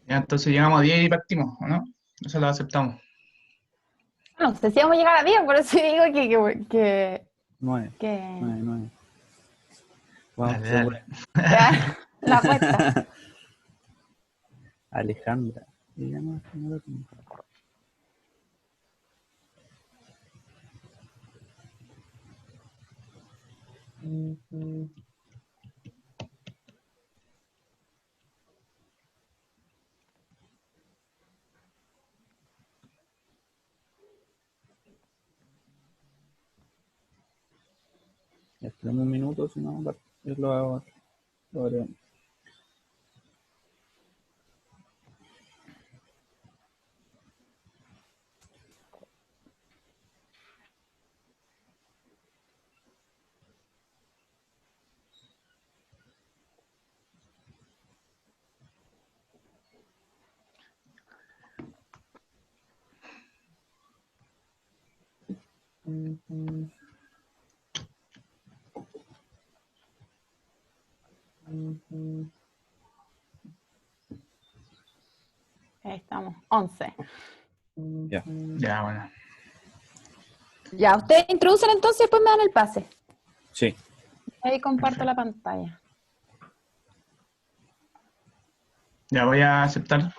Ya, entonces llegamos a 10 y partimos, ¿o no? Eso lo aceptamos. No sé si vamos a llegar a 10, por eso digo que 9, que 9, 9. Wow, Dale, qué dale. bueno. la apuesta. Alejandra. Se llama señora. Esperamos un minuto, si no, yo lo hago. Lo haré. Ahí estamos, 11. Ya. Ya, bueno. Ya, ustedes introducen entonces y después me dan el pase. Sí. Ahí comparto la pantalla. Ya voy a aceptar.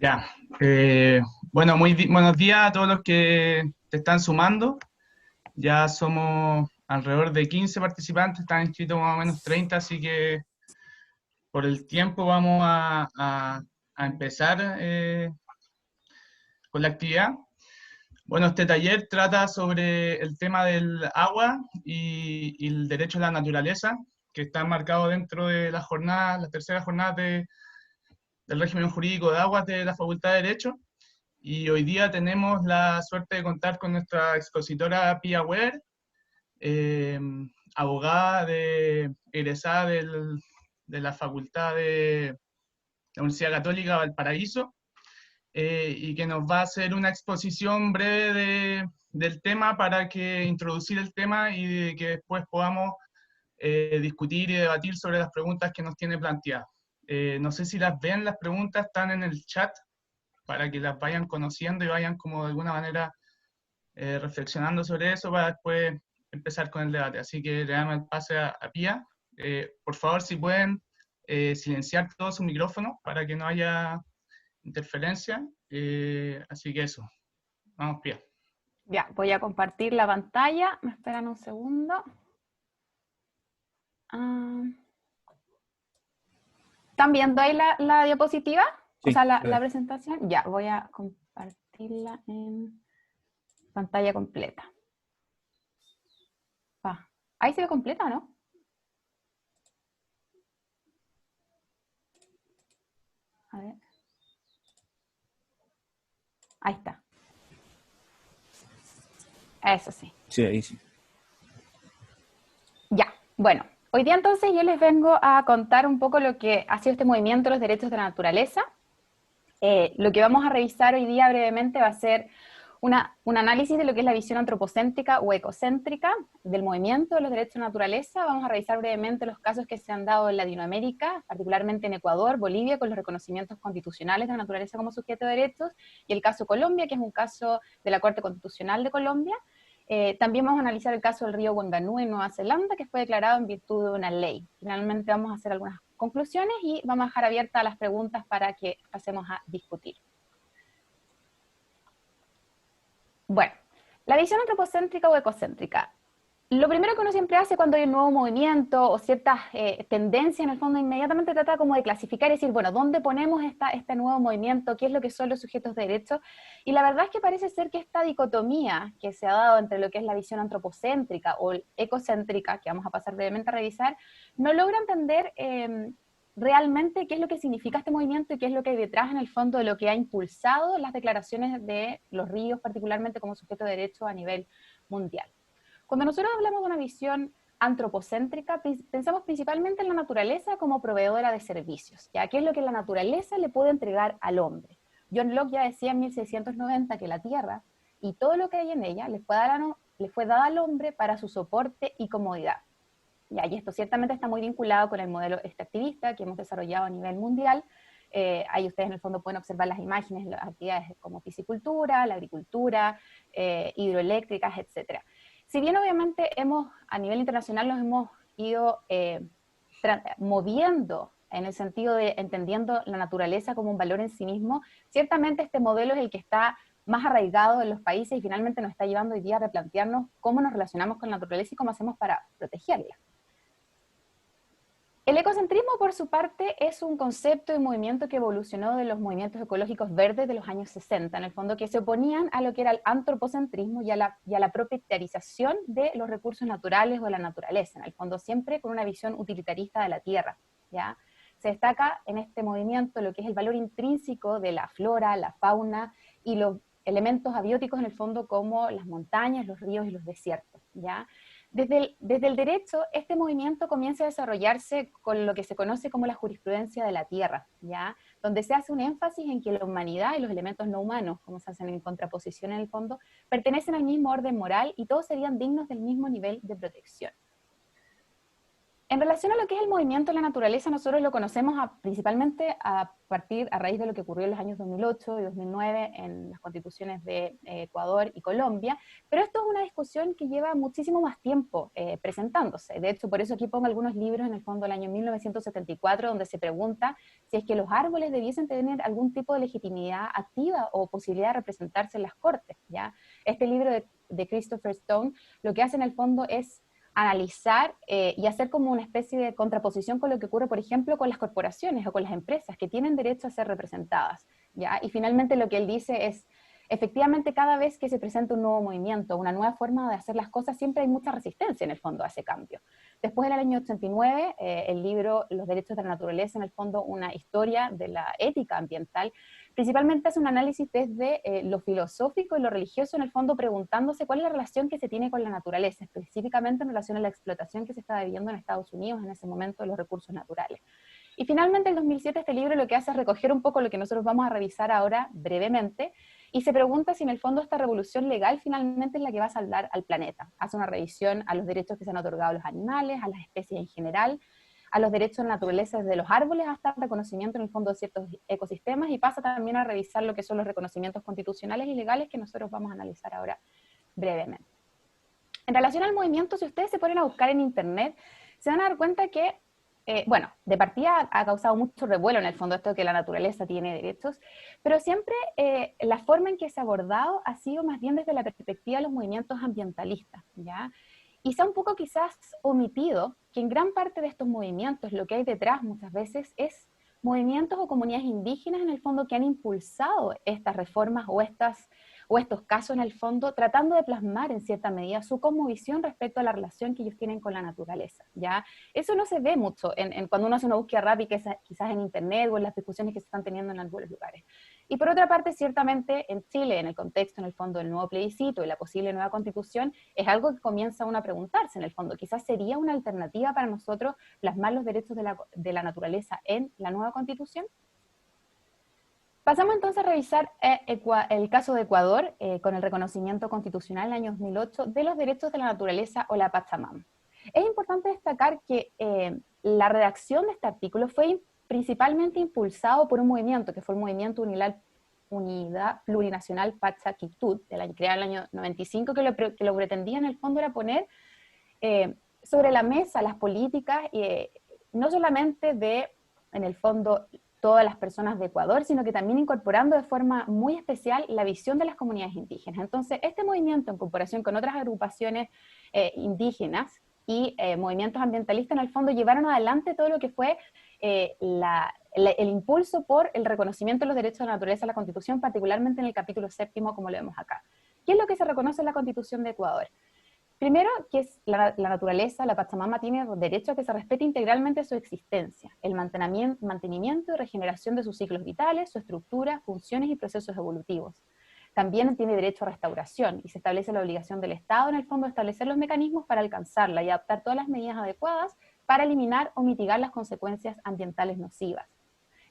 Ya. Bueno, buenos días a todos los que te están sumando. Ya somos alrededor de 15 participantes, están inscritos más o menos 30, así que por el tiempo vamos a empezar con la actividad. Bueno, este taller trata sobre el tema del agua y el derecho a la naturaleza, que está marcado dentro de la tercera jornada del régimen jurídico de aguas de la Facultad de Derecho. Y hoy día tenemos la suerte de contar con nuestra expositora Pia Weber, abogada egresada de la Facultad de la Universidad Católica Valparaíso, y que nos va a hacer una exposición breve del tema para que introducir el tema y de que después podamos discutir y debatir sobre las preguntas que nos tiene planteadas. No sé si las ven, las preguntas están en el chat para que las vayan conociendo y vayan como de alguna manera reflexionando sobre eso para después empezar con el debate. Así que le damos el pase a Pía. Por favor, si pueden silenciar todo su micrófono para que no haya interferencia. Así que eso. Vamos, Pía. Ya, voy a compartir la pantalla. Me esperan un segundo. ¿Están viendo ahí la diapositiva? Sí, O sea, la claro. presentación. Ya, voy a compartirla en pantalla completa. Ahí se ve completa, ¿no? A ver. Ahí está. Eso sí. Sí, ahí sí. Ya, bueno. Hoy día entonces yo les vengo a contar un poco lo que ha sido este movimiento de los derechos de la naturaleza. Lo que vamos a revisar hoy día brevemente va a ser un análisis de lo que es la visión antropocéntrica o ecocéntrica del movimiento de los derechos de la naturaleza. Vamos a revisar brevemente los casos que se han dado en Latinoamérica, particularmente en Ecuador, Bolivia, con los reconocimientos constitucionales de la naturaleza como sujeto de derechos, y el caso Colombia, que es un caso de la Corte Constitucional de Colombia. También vamos a analizar el caso del río Wanganui en Nueva Zelanda, que fue declarado en virtud de una ley. Finalmente vamos a hacer algunas conclusiones y vamos a dejar abiertas las preguntas para que pasemos a discutir. Bueno, la visión antropocéntrica o ecocéntrica. Lo primero que uno siempre hace cuando hay un nuevo movimiento o ciertas tendencias, en el fondo, inmediatamente trata como de clasificar y decir, bueno, ¿dónde ponemos este nuevo movimiento? ¿Qué es lo que son los sujetos de derecho? Y la verdad es que parece ser que esta dicotomía que se ha dado entre lo que es la visión antropocéntrica o ecocéntrica, que vamos a pasar brevemente a revisar, no logra entender realmente qué es lo que significa este movimiento y qué es lo que hay detrás en el fondo de lo que ha impulsado las declaraciones de los ríos, particularmente como sujeto de derecho a nivel mundial. Cuando nosotros hablamos de una visión antropocéntrica, pensamos principalmente en la naturaleza como proveedora de servicios, ¿ya? ¿Qué es lo que la naturaleza le puede entregar al hombre? John Locke ya decía en 1690 que la Tierra y todo lo que hay en ella le fue dada al hombre para su soporte y comodidad. Y esto ciertamente está muy vinculado con el modelo extractivista que hemos desarrollado a nivel mundial. Ahí ustedes en el fondo pueden observar las imágenes, las actividades como piscicultura, la agricultura, hidroeléctricas, etc. Si bien obviamente a nivel internacional nos hemos ido moviendo en el sentido de entendiendo la naturaleza como un valor en sí mismo, ciertamente este modelo es el que está más arraigado en los países y finalmente nos está llevando hoy día a replantearnos cómo nos relacionamos con la naturaleza y cómo hacemos para protegerla. El ecocentrismo, por su parte, es un concepto y movimiento que evolucionó de los movimientos ecológicos verdes de los años 60, en el fondo, que se oponían a lo que era el antropocentrismo y a la propietarización de los recursos naturales o de la naturaleza, en el fondo siempre con una visión utilitarista de la tierra, ¿ya? Se destaca en este movimiento lo que es el valor intrínseco de la flora, la fauna y los elementos abióticos en el fondo como las montañas, los ríos y los desiertos, ¿ya? Desde el derecho, este movimiento comienza a desarrollarse con lo que se conoce como la jurisprudencia de la tierra, ¿ya? Donde se hace un énfasis en que la humanidad y los elementos no humanos, como se hacen en contraposición en el fondo, pertenecen al mismo orden moral y todos serían dignos del mismo nivel de protección. En relación a lo que es el movimiento de la naturaleza, nosotros lo conocemos principalmente a raíz de lo que ocurrió en los años 2008 y 2009 en las constituciones de Ecuador y Colombia, pero esto es una discusión que lleva muchísimo más tiempo presentándose. De hecho, por eso aquí pongo algunos libros en el fondo del año 1974, donde se pregunta si es que los árboles debiesen tener algún tipo de legitimidad activa o posibilidad de representarse en las cortes, ¿ya? Este libro de Christopher Stone lo que hace en el fondo es analizar y hacer como una especie de contraposición con lo que ocurre, por ejemplo, con las corporaciones o con las empresas que tienen derecho a ser representadas, ¿ya? Y finalmente lo que él dice es, efectivamente cada vez que se presenta un nuevo movimiento, una nueva forma de hacer las cosas, siempre hay mucha resistencia en el fondo a ese cambio. Después del año 89, el libro Los derechos de la naturaleza, en el fondo una historia de la ética ambiental, principalmente hace un análisis desde lo filosófico y lo religioso, en el fondo preguntándose cuál es la relación que se tiene con la naturaleza, específicamente en relación a la explotación que se estaba viviendo en Estados Unidos en ese momento de los recursos naturales. Y finalmente en 2007 este libro lo que hace es recoger un poco lo que nosotros vamos a revisar ahora brevemente, y se pregunta si en el fondo esta revolución legal finalmente es la que va a salvar al planeta. Hace una revisión a los derechos que se han otorgado a los animales, a las especies en general, a los derechos de la naturaleza desde los árboles hasta el reconocimiento en el fondo de ciertos ecosistemas, y pasa también a revisar lo que son los reconocimientos constitucionales y legales que nosotros vamos a analizar ahora brevemente. En relación al movimiento, si ustedes se ponen a buscar en internet, se van a dar cuenta que, bueno, de partida ha causado mucho revuelo en el fondo esto de que la naturaleza tiene derechos, pero siempre la forma en que se ha abordado ha sido más bien desde la perspectiva de los movimientos ambientalistas, ¿ya? Y se ha un poco quizás omitido que en gran parte de estos movimientos lo que hay detrás muchas veces es movimientos o comunidades indígenas en el fondo que han impulsado estas reformas o estos casos en el fondo, tratando de plasmar en cierta medida su cosmovisión respecto a la relación que ellos tienen con la naturaleza, ¿ya? Eso no se ve mucho cuando uno hace una búsqueda rápida, quizás en internet o en las discusiones que se están teniendo en algunos lugares. Y por otra parte, ciertamente en Chile, en el contexto en el fondo del nuevo plebiscito y la posible nueva constitución, es algo que comienza uno a preguntarse en el fondo, quizás sería una alternativa para nosotros plasmar los derechos de la naturaleza en la nueva constitución. Pasamos entonces a revisar el caso de Ecuador con el reconocimiento constitucional en el año 2008 de los derechos de la naturaleza o la Pachamama. Es importante destacar que la redacción de este artículo fue principalmente impulsado por un movimiento, que fue el Movimiento Unidad Plurinacional Pachaquitud, creado en el año 95, que lo pretendía en el fondo era poner sobre la mesa las políticas, no solamente de, en el fondo, todas las personas de Ecuador, sino que también incorporando de forma muy especial la visión de las comunidades indígenas. Entonces, este movimiento, en comparación con otras agrupaciones indígenas y movimientos ambientalistas, en el fondo llevaron adelante todo lo que fue el impulso por el reconocimiento de los derechos de la naturaleza en la Constitución, particularmente en el capítulo 7, como lo vemos acá. ¿Qué es lo que se reconoce en la Constitución de Ecuador? Primero, que es la naturaleza, la Pachamama tiene derecho a que se respete integralmente su existencia, el mantenimiento y regeneración de sus ciclos vitales, su estructura, funciones y procesos evolutivos. También tiene derecho a restauración y se establece la obligación del Estado, en el fondo, de establecer los mecanismos para alcanzarla y adoptar todas las medidas adecuadas para eliminar o mitigar las consecuencias ambientales nocivas.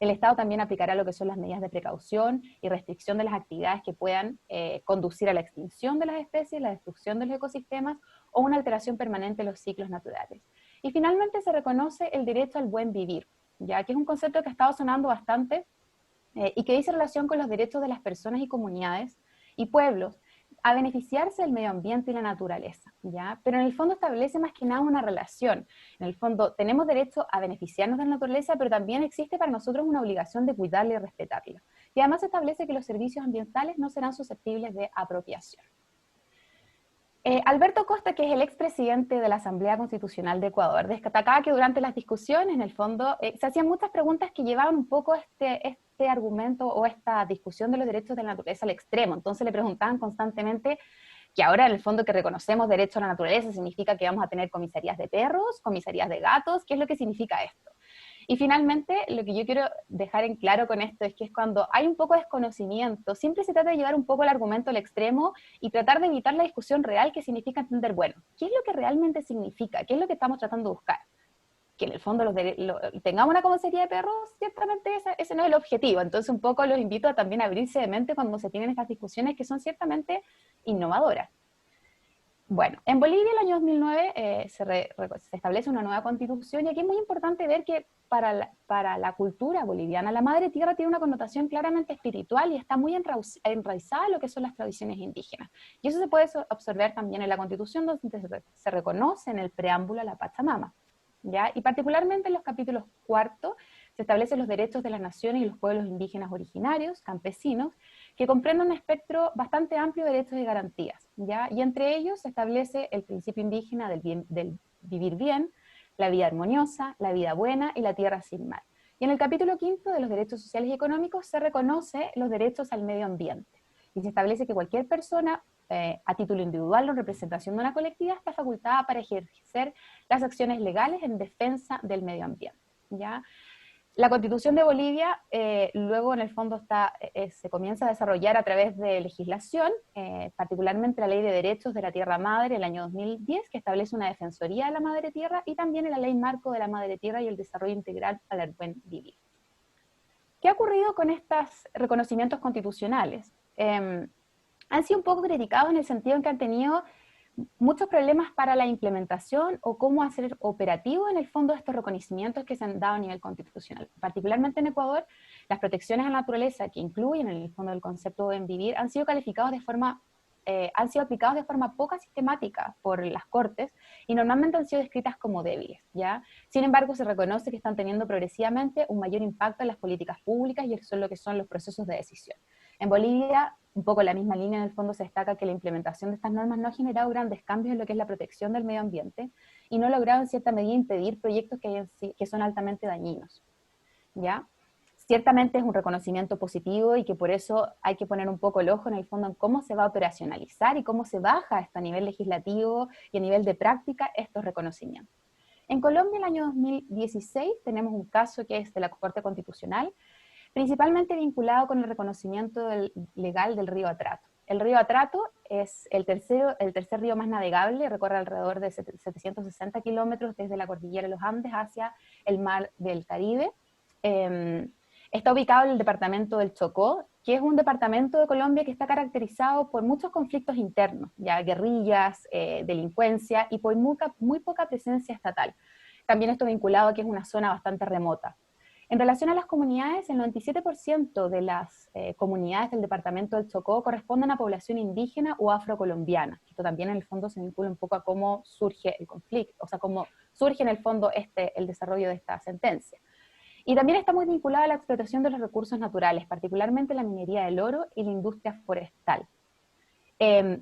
El Estado también aplicará lo que son las medidas de precaución y restricción de las actividades que puedan conducir a la extinción de las especies, la destrucción de los ecosistemas o una alteración permanente de los ciclos naturales. Y finalmente se reconoce el derecho al buen vivir, ya que es un concepto que ha estado sonando bastante y que dice relación con los derechos de las personas y comunidades y pueblos a beneficiarse del medio ambiente y la naturaleza, ¿ya? Pero en el fondo establece más que nada una relación. En el fondo tenemos derecho a beneficiarnos de la naturaleza, pero también existe para nosotros una obligación de cuidarla y respetarla. Y además establece que los servicios ambientales no serán susceptibles de apropiación. Alberto Costa, que es el expresidente de la Asamblea Constitucional de Ecuador, destacaba que durante las discusiones, en el fondo, se hacían muchas preguntas que llevaban un poco este argumento o esta discusión de los derechos de la naturaleza al extremo. Entonces le preguntaban constantemente que ahora, en el fondo, que reconocemos derechos a la naturaleza significa que vamos a tener comisarías de perros, comisarías de gatos. ¿Qué es lo que significa esto? Y finalmente, lo que yo quiero dejar en claro con esto es que es cuando hay un poco de desconocimiento, siempre se trata de llevar un poco el argumento al extremo y tratar de evitar la discusión real, que significa entender, bueno, ¿qué es lo que realmente significa? ¿Qué es lo que estamos tratando de buscar? Que en el fondo tengamos una comisaría de perros, ciertamente ese no es el objetivo. Entonces un poco los invito a también abrirse de mente cuando se tienen estas discusiones que son ciertamente innovadoras. Bueno, en Bolivia el año 2009 se establece una nueva constitución, y aquí es muy importante ver que para la cultura boliviana la madre tierra tiene una connotación claramente espiritual y está muy enraizada en lo que son las tradiciones indígenas. Y eso se puede observar también en la constitución, donde se reconoce en el preámbulo a la Pachamama, ¿ya? Y particularmente en los capítulos 4 se establecen los derechos de las naciones y los pueblos indígenas originarios, campesinos, que comprenden un espectro bastante amplio de derechos y garantías, ¿ya? Y entre ellos se establece el principio indígena del vivir bien, la vida armoniosa, la vida buena y la tierra sin mal. Y en el capítulo 5 de los derechos sociales y económicos se reconoce los derechos al medio ambiente, y se establece que cualquier persona, a título individual o en representación de una colectividad, está facultada para ejercer las acciones legales en defensa del medio ambiente, ¿ya? La Constitución de Bolivia luego en el fondo se comienza a desarrollar a través de legislación, particularmente la Ley de Derechos de la Tierra Madre el año 2010, que establece una defensoría de la Madre Tierra, y también en la Ley Marco de la Madre Tierra y el Desarrollo Integral para el Buen Vivir. ¿Qué ha ocurrido con estos reconocimientos constitucionales? Han sido un poco criticados en el sentido en que han tenido muchos problemas para la implementación o cómo hacer operativo en el fondo estos reconocimientos que se han dado a nivel constitucional. Particularmente en Ecuador, las protecciones a la naturaleza, que incluyen en el fondo el concepto de buen vivir, han sido aplicados de forma poco sistemática por las Cortes, y normalmente han sido descritas como débiles, ¿ya? Sin embargo, se reconoce que están teniendo progresivamente un mayor impacto en las políticas públicas y eso es lo que son los procesos de decisión. En Bolivia, un poco la misma línea, en el fondo se destaca que la implementación de estas normas no ha generado grandes cambios en lo que es la protección del medio ambiente y no ha logrado en cierta medida impedir proyectos que son altamente dañinos, ¿ya? Ciertamente es un reconocimiento positivo y que por eso hay que poner un poco el ojo en el fondo en cómo se va a operacionalizar y cómo se baja esto a nivel legislativo y a nivel de práctica estos reconocimientos. En Colombia, el año 2016, tenemos un caso que es de la Corte Constitucional, principalmente vinculado con el reconocimiento legal del río Atrato. El río Atrato es el tercer río más navegable, recorre alrededor de 760 kilómetros desde la cordillera de los Andes hacia el mar del Caribe. Está ubicado en el departamento del Chocó, que es un departamento de Colombia que está caracterizado por muchos conflictos internos, ya guerrillas, delincuencia y por muy poca presencia estatal. También esto vinculado a que es una zona bastante remota. En relación a las comunidades, el 97% de las comunidades del departamento del Chocó corresponden a población indígena o afrocolombiana. Esto también en el fondo se vincula un poco a cómo surge el conflicto, o sea, cómo surge en el fondo el desarrollo de esta sentencia. Y también está muy vinculada a la explotación de los recursos naturales, particularmente la minería del oro y la industria forestal.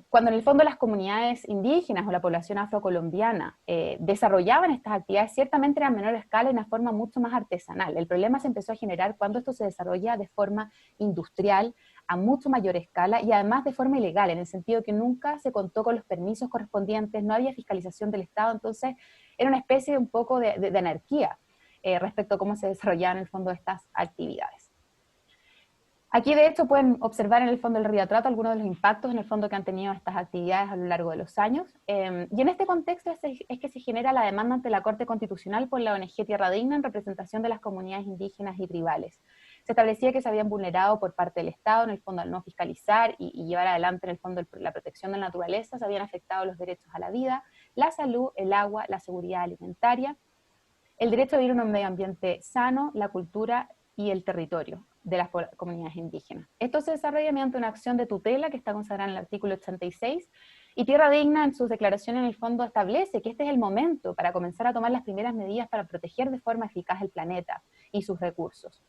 Cuando en el fondo las comunidades indígenas o la población afrocolombiana desarrollaban estas actividades, ciertamente eran a menor escala y de una forma mucho más artesanal. El problema se empezó a generar cuando esto se desarrolla de forma industrial, a mucho mayor escala y además de forma ilegal, en el sentido que nunca se contó con los permisos correspondientes, no había fiscalización del Estado, entonces era una especie de un poco de anarquía respecto a cómo se desarrollaban en el fondo estas actividades. Aquí de hecho pueden observar en el fondo del Río Atrato algunos de los impactos en el fondo que han tenido estas actividades a lo largo de los años, y en este contexto es que se genera la demanda ante la Corte Constitucional por la ONG Tierra Digna en representación de las comunidades indígenas y tribales. Se establecía que se habían vulnerado por parte del Estado, en el fondo al no fiscalizar y llevar adelante en el fondo la protección de la naturaleza, se habían afectado los derechos a la vida, la salud, el agua, la seguridad alimentaria, el derecho a vivir en un medio ambiente sano, la cultura y el territorio de las comunidades indígenas. Esto se desarrolla mediante una acción de tutela que está consagrada en el artículo 86, y Tierra Digna en sus declaraciones en el fondo establece que este es el momento para comenzar a tomar las primeras medidas para proteger de forma eficaz el planeta y sus recursos.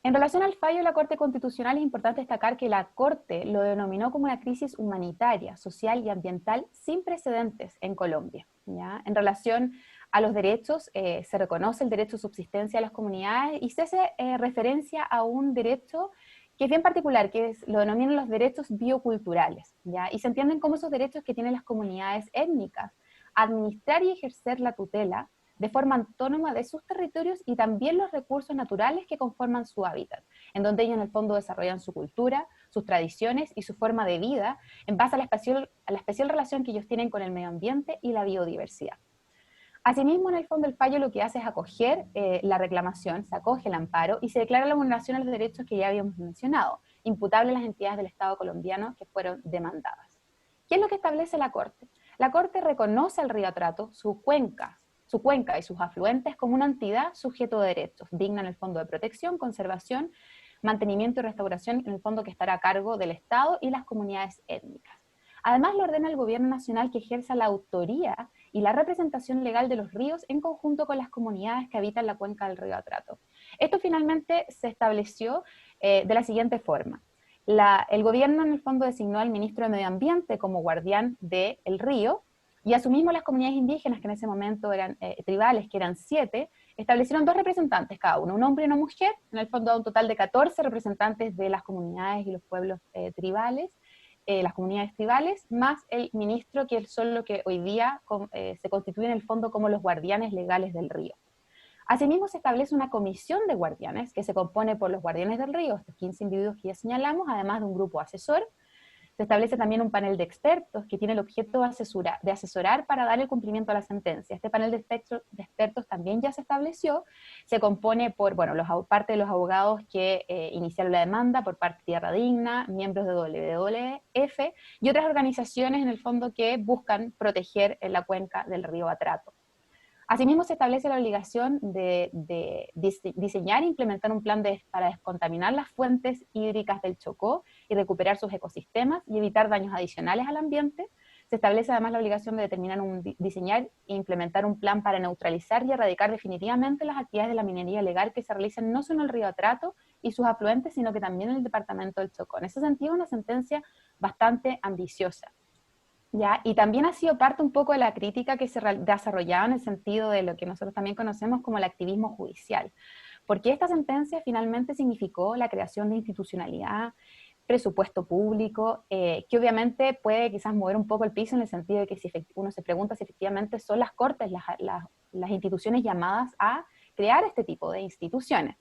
En relación al fallo de la Corte Constitucional es importante destacar que la Corte lo denominó como una crisis humanitaria, social y ambiental sin precedentes en Colombia, ¿ya? En relación a los derechos, se reconoce el derecho de subsistencia de las comunidades y se hace referencia a un derecho que es bien particular, lo denominan los derechos bioculturales, ¿ya? Y se entienden como esos derechos que tienen las comunidades étnicas, administrar y ejercer la tutela de forma autónoma de sus territorios y también los recursos naturales que conforman su hábitat, en donde ellos en el fondo desarrollan su cultura, sus tradiciones y su forma de vida en base a la especial relación que ellos tienen con el medio ambiente y la biodiversidad. Asimismo, en el fondo, el fallo lo que hace es acoger la reclamación, se acoge el amparo y se declara la vulneración a los derechos que ya habíamos mencionado, imputable a las entidades del Estado colombiano que fueron demandadas. ¿Qué es lo que establece la Corte? La Corte reconoce al río Atrato, su cuenca y sus afluentes como una entidad sujeto de derechos, digna en el fondo de protección, conservación, mantenimiento y restauración, en el fondo que estará a cargo del Estado y las comunidades étnicas. Además, le ordena al Gobierno Nacional que ejerza la autoría y la representación legal de los ríos en conjunto con las comunidades que habitan la cuenca del río Atrato. Esto finalmente se estableció de la siguiente forma. El gobierno en el fondo designó al ministro de Medio Ambiente como guardián del río, y asimismo las comunidades indígenas, que en ese momento eran tribales, que eran 7, establecieron 2 representantes cada uno, un hombre y una mujer, en el fondo un total de 14 representantes de las comunidades y los pueblos tribales, las comunidades tribales, más el ministro, que son los que hoy día se constituyen en el fondo como los guardianes legales del río. Asimismo, se establece una comisión de guardianes que se compone por los guardianes del río, estos 15 individuos que ya señalamos, además de un grupo asesor. Se establece también un panel de expertos que tiene el objeto de asesorar para dar el cumplimiento a la sentencia. Este panel de expertos también ya se estableció, se compone por, parte de los abogados que iniciaron la demanda, por parte de Tierra Digna, miembros de WWF y otras organizaciones en el fondo que buscan proteger la cuenca del río Atrato. Asimismo, se establece la obligación de diseñar e implementar un plan para descontaminar las fuentes hídricas del Chocó y recuperar sus ecosistemas y evitar daños adicionales al ambiente. Se establece además la obligación de diseñar e implementar un plan para neutralizar y erradicar definitivamente las actividades de la minería ilegal que se realizan no solo en el río Atrato y sus afluentes, sino que también en el departamento del Chocó. En ese sentido, una sentencia bastante ambiciosa. ¿Ya? Y también ha sido parte un poco de la crítica que se desarrollaba en el sentido de lo que nosotros también conocemos como el activismo judicial, porque esta sentencia finalmente significó la creación de institucionalidad, presupuesto público, que obviamente puede quizás mover un poco el piso en el sentido de que si uno se pregunta si efectivamente son las cortes las instituciones llamadas a crear este tipo de instituciones.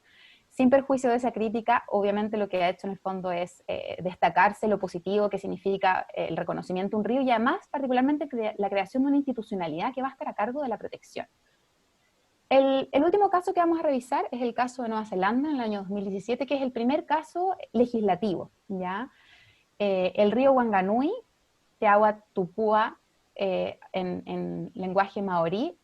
Sin perjuicio de esa crítica, obviamente lo que ha hecho en el fondo es destacarse lo positivo que significa el reconocimiento de un río y además particularmente la creación de una institucionalidad que va a estar a cargo de la protección. El último caso que vamos a revisar es el caso de Nueva Zelanda en el año 2017, que es el primer caso legislativo, ¿ya? El río Wanganui, Te Agua Tupua, en lenguaje maorí,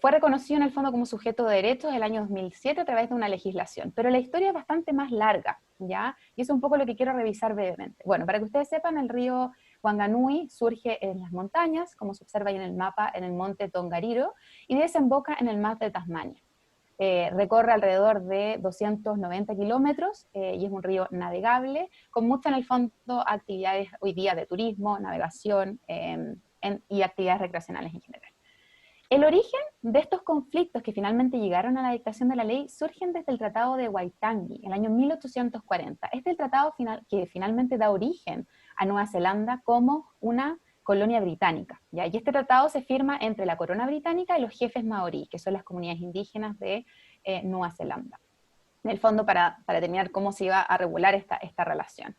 fue reconocido en el fondo como sujeto de derechos el año 2007 a través de una legislación, pero la historia es bastante más larga, ¿ya? Y eso es un poco lo que quiero revisar brevemente. Bueno, para que ustedes sepan, el río Wanganui surge en las montañas, como se observa ahí en el mapa, en el monte Tongariro, y desemboca en el mar de Tasmania. Recorre alrededor de 290 kilómetros y es un río navegable, con mucho en el fondo actividades hoy día de turismo, navegación y actividades recreacionales en general. El origen de estos conflictos que finalmente llegaron a la dictación de la ley surgen desde el Tratado de Waitangi, el año 1840. Este es el tratado que finalmente da origen a Nueva Zelanda como una colonia británica, ¿ya? Y este tratado se firma entre la corona británica y los jefes maorí, que son las comunidades indígenas de Nueva Zelanda. En el fondo, para determinar cómo se iba a regular esta relación.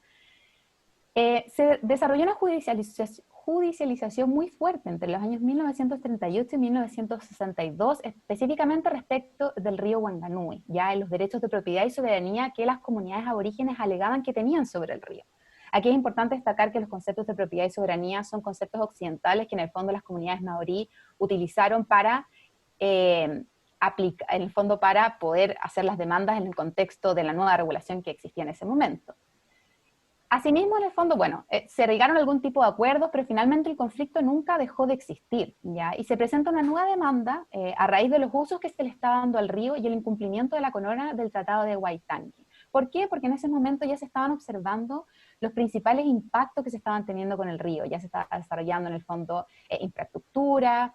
Se desarrolló una judicialización muy fuerte entre los años 1938 y 1962, específicamente respecto del río Wanganui, ya en los derechos de propiedad y soberanía que las comunidades aborígenes alegaban que tenían sobre el río. Aquí es importante destacar que los conceptos de propiedad y soberanía son conceptos occidentales que en el fondo las comunidades maorí utilizaron para en el fondo para poder hacer las demandas en el contexto de la nueva regulación que existía en ese momento. Asimismo, en el fondo, bueno, se llegaron a algún tipo de acuerdos, pero finalmente el conflicto nunca dejó de existir, ¿ya? Y se presenta una nueva demanda a raíz de los usos que se le estaba dando al río y el incumplimiento de la corona del Tratado de Waitangi. ¿Por qué? Porque en ese momento ya se estaban observando los principales impactos que se estaban teniendo con el río. Ya se estaba desarrollando en el fondo infraestructura,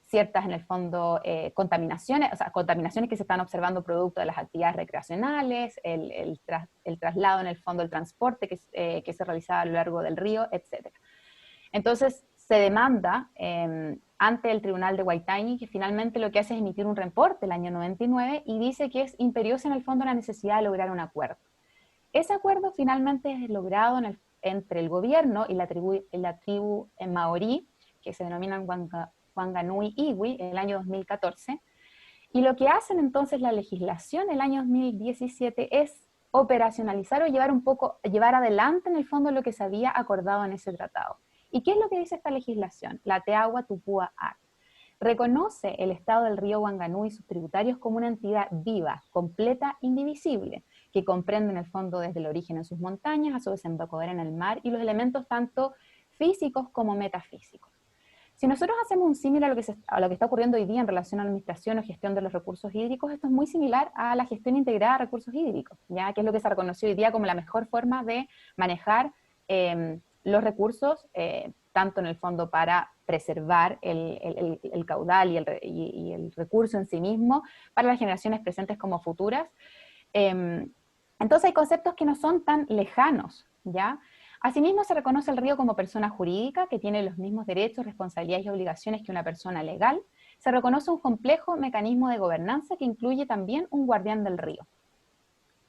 ciertas en el fondo contaminaciones, o sea, contaminaciones que se están observando producto de las actividades recreacionales, el traslado en el fondo, el transporte que se realizaba a lo largo del río, etc. Entonces se demanda ante el Tribunal de Waitangi, que finalmente lo que hace es emitir un reporte el año 99 y dice que es imperiosa en el fondo la necesidad de lograr un acuerdo. Ese acuerdo finalmente es logrado entre el gobierno y la tribu maorí, que se denominan Wanganui Iwi, en el año 2014, y lo que hacen entonces la legislación el año 2017 es operacionalizar o llevar adelante en el fondo lo que se había acordado en ese tratado. ¿Y qué es lo que dice esta legislación? La Te Agua Tupua Act. Reconoce el estado del río Wanganui y sus tributarios como una entidad viva, completa, indivisible, que comprende en el fondo desde el origen en sus montañas a su desembocadura en el mar y los elementos tanto físicos como metafísicos. Si nosotros hacemos un símil a lo que está ocurriendo hoy día en relación a la administración o gestión de los recursos hídricos, esto es muy similar a la gestión integrada de recursos hídricos, ¿ya? Que es lo que se reconoció hoy día como la mejor forma de manejar los recursos, tanto en el fondo para preservar el caudal y el recurso en sí mismo, para las generaciones presentes como futuras. Entonces hay conceptos que no son tan lejanos, ¿ya? Asimismo, se reconoce el río como persona jurídica que tiene los mismos derechos, responsabilidades y obligaciones que una persona legal. Se reconoce un complejo mecanismo de gobernanza que incluye también un guardián del río.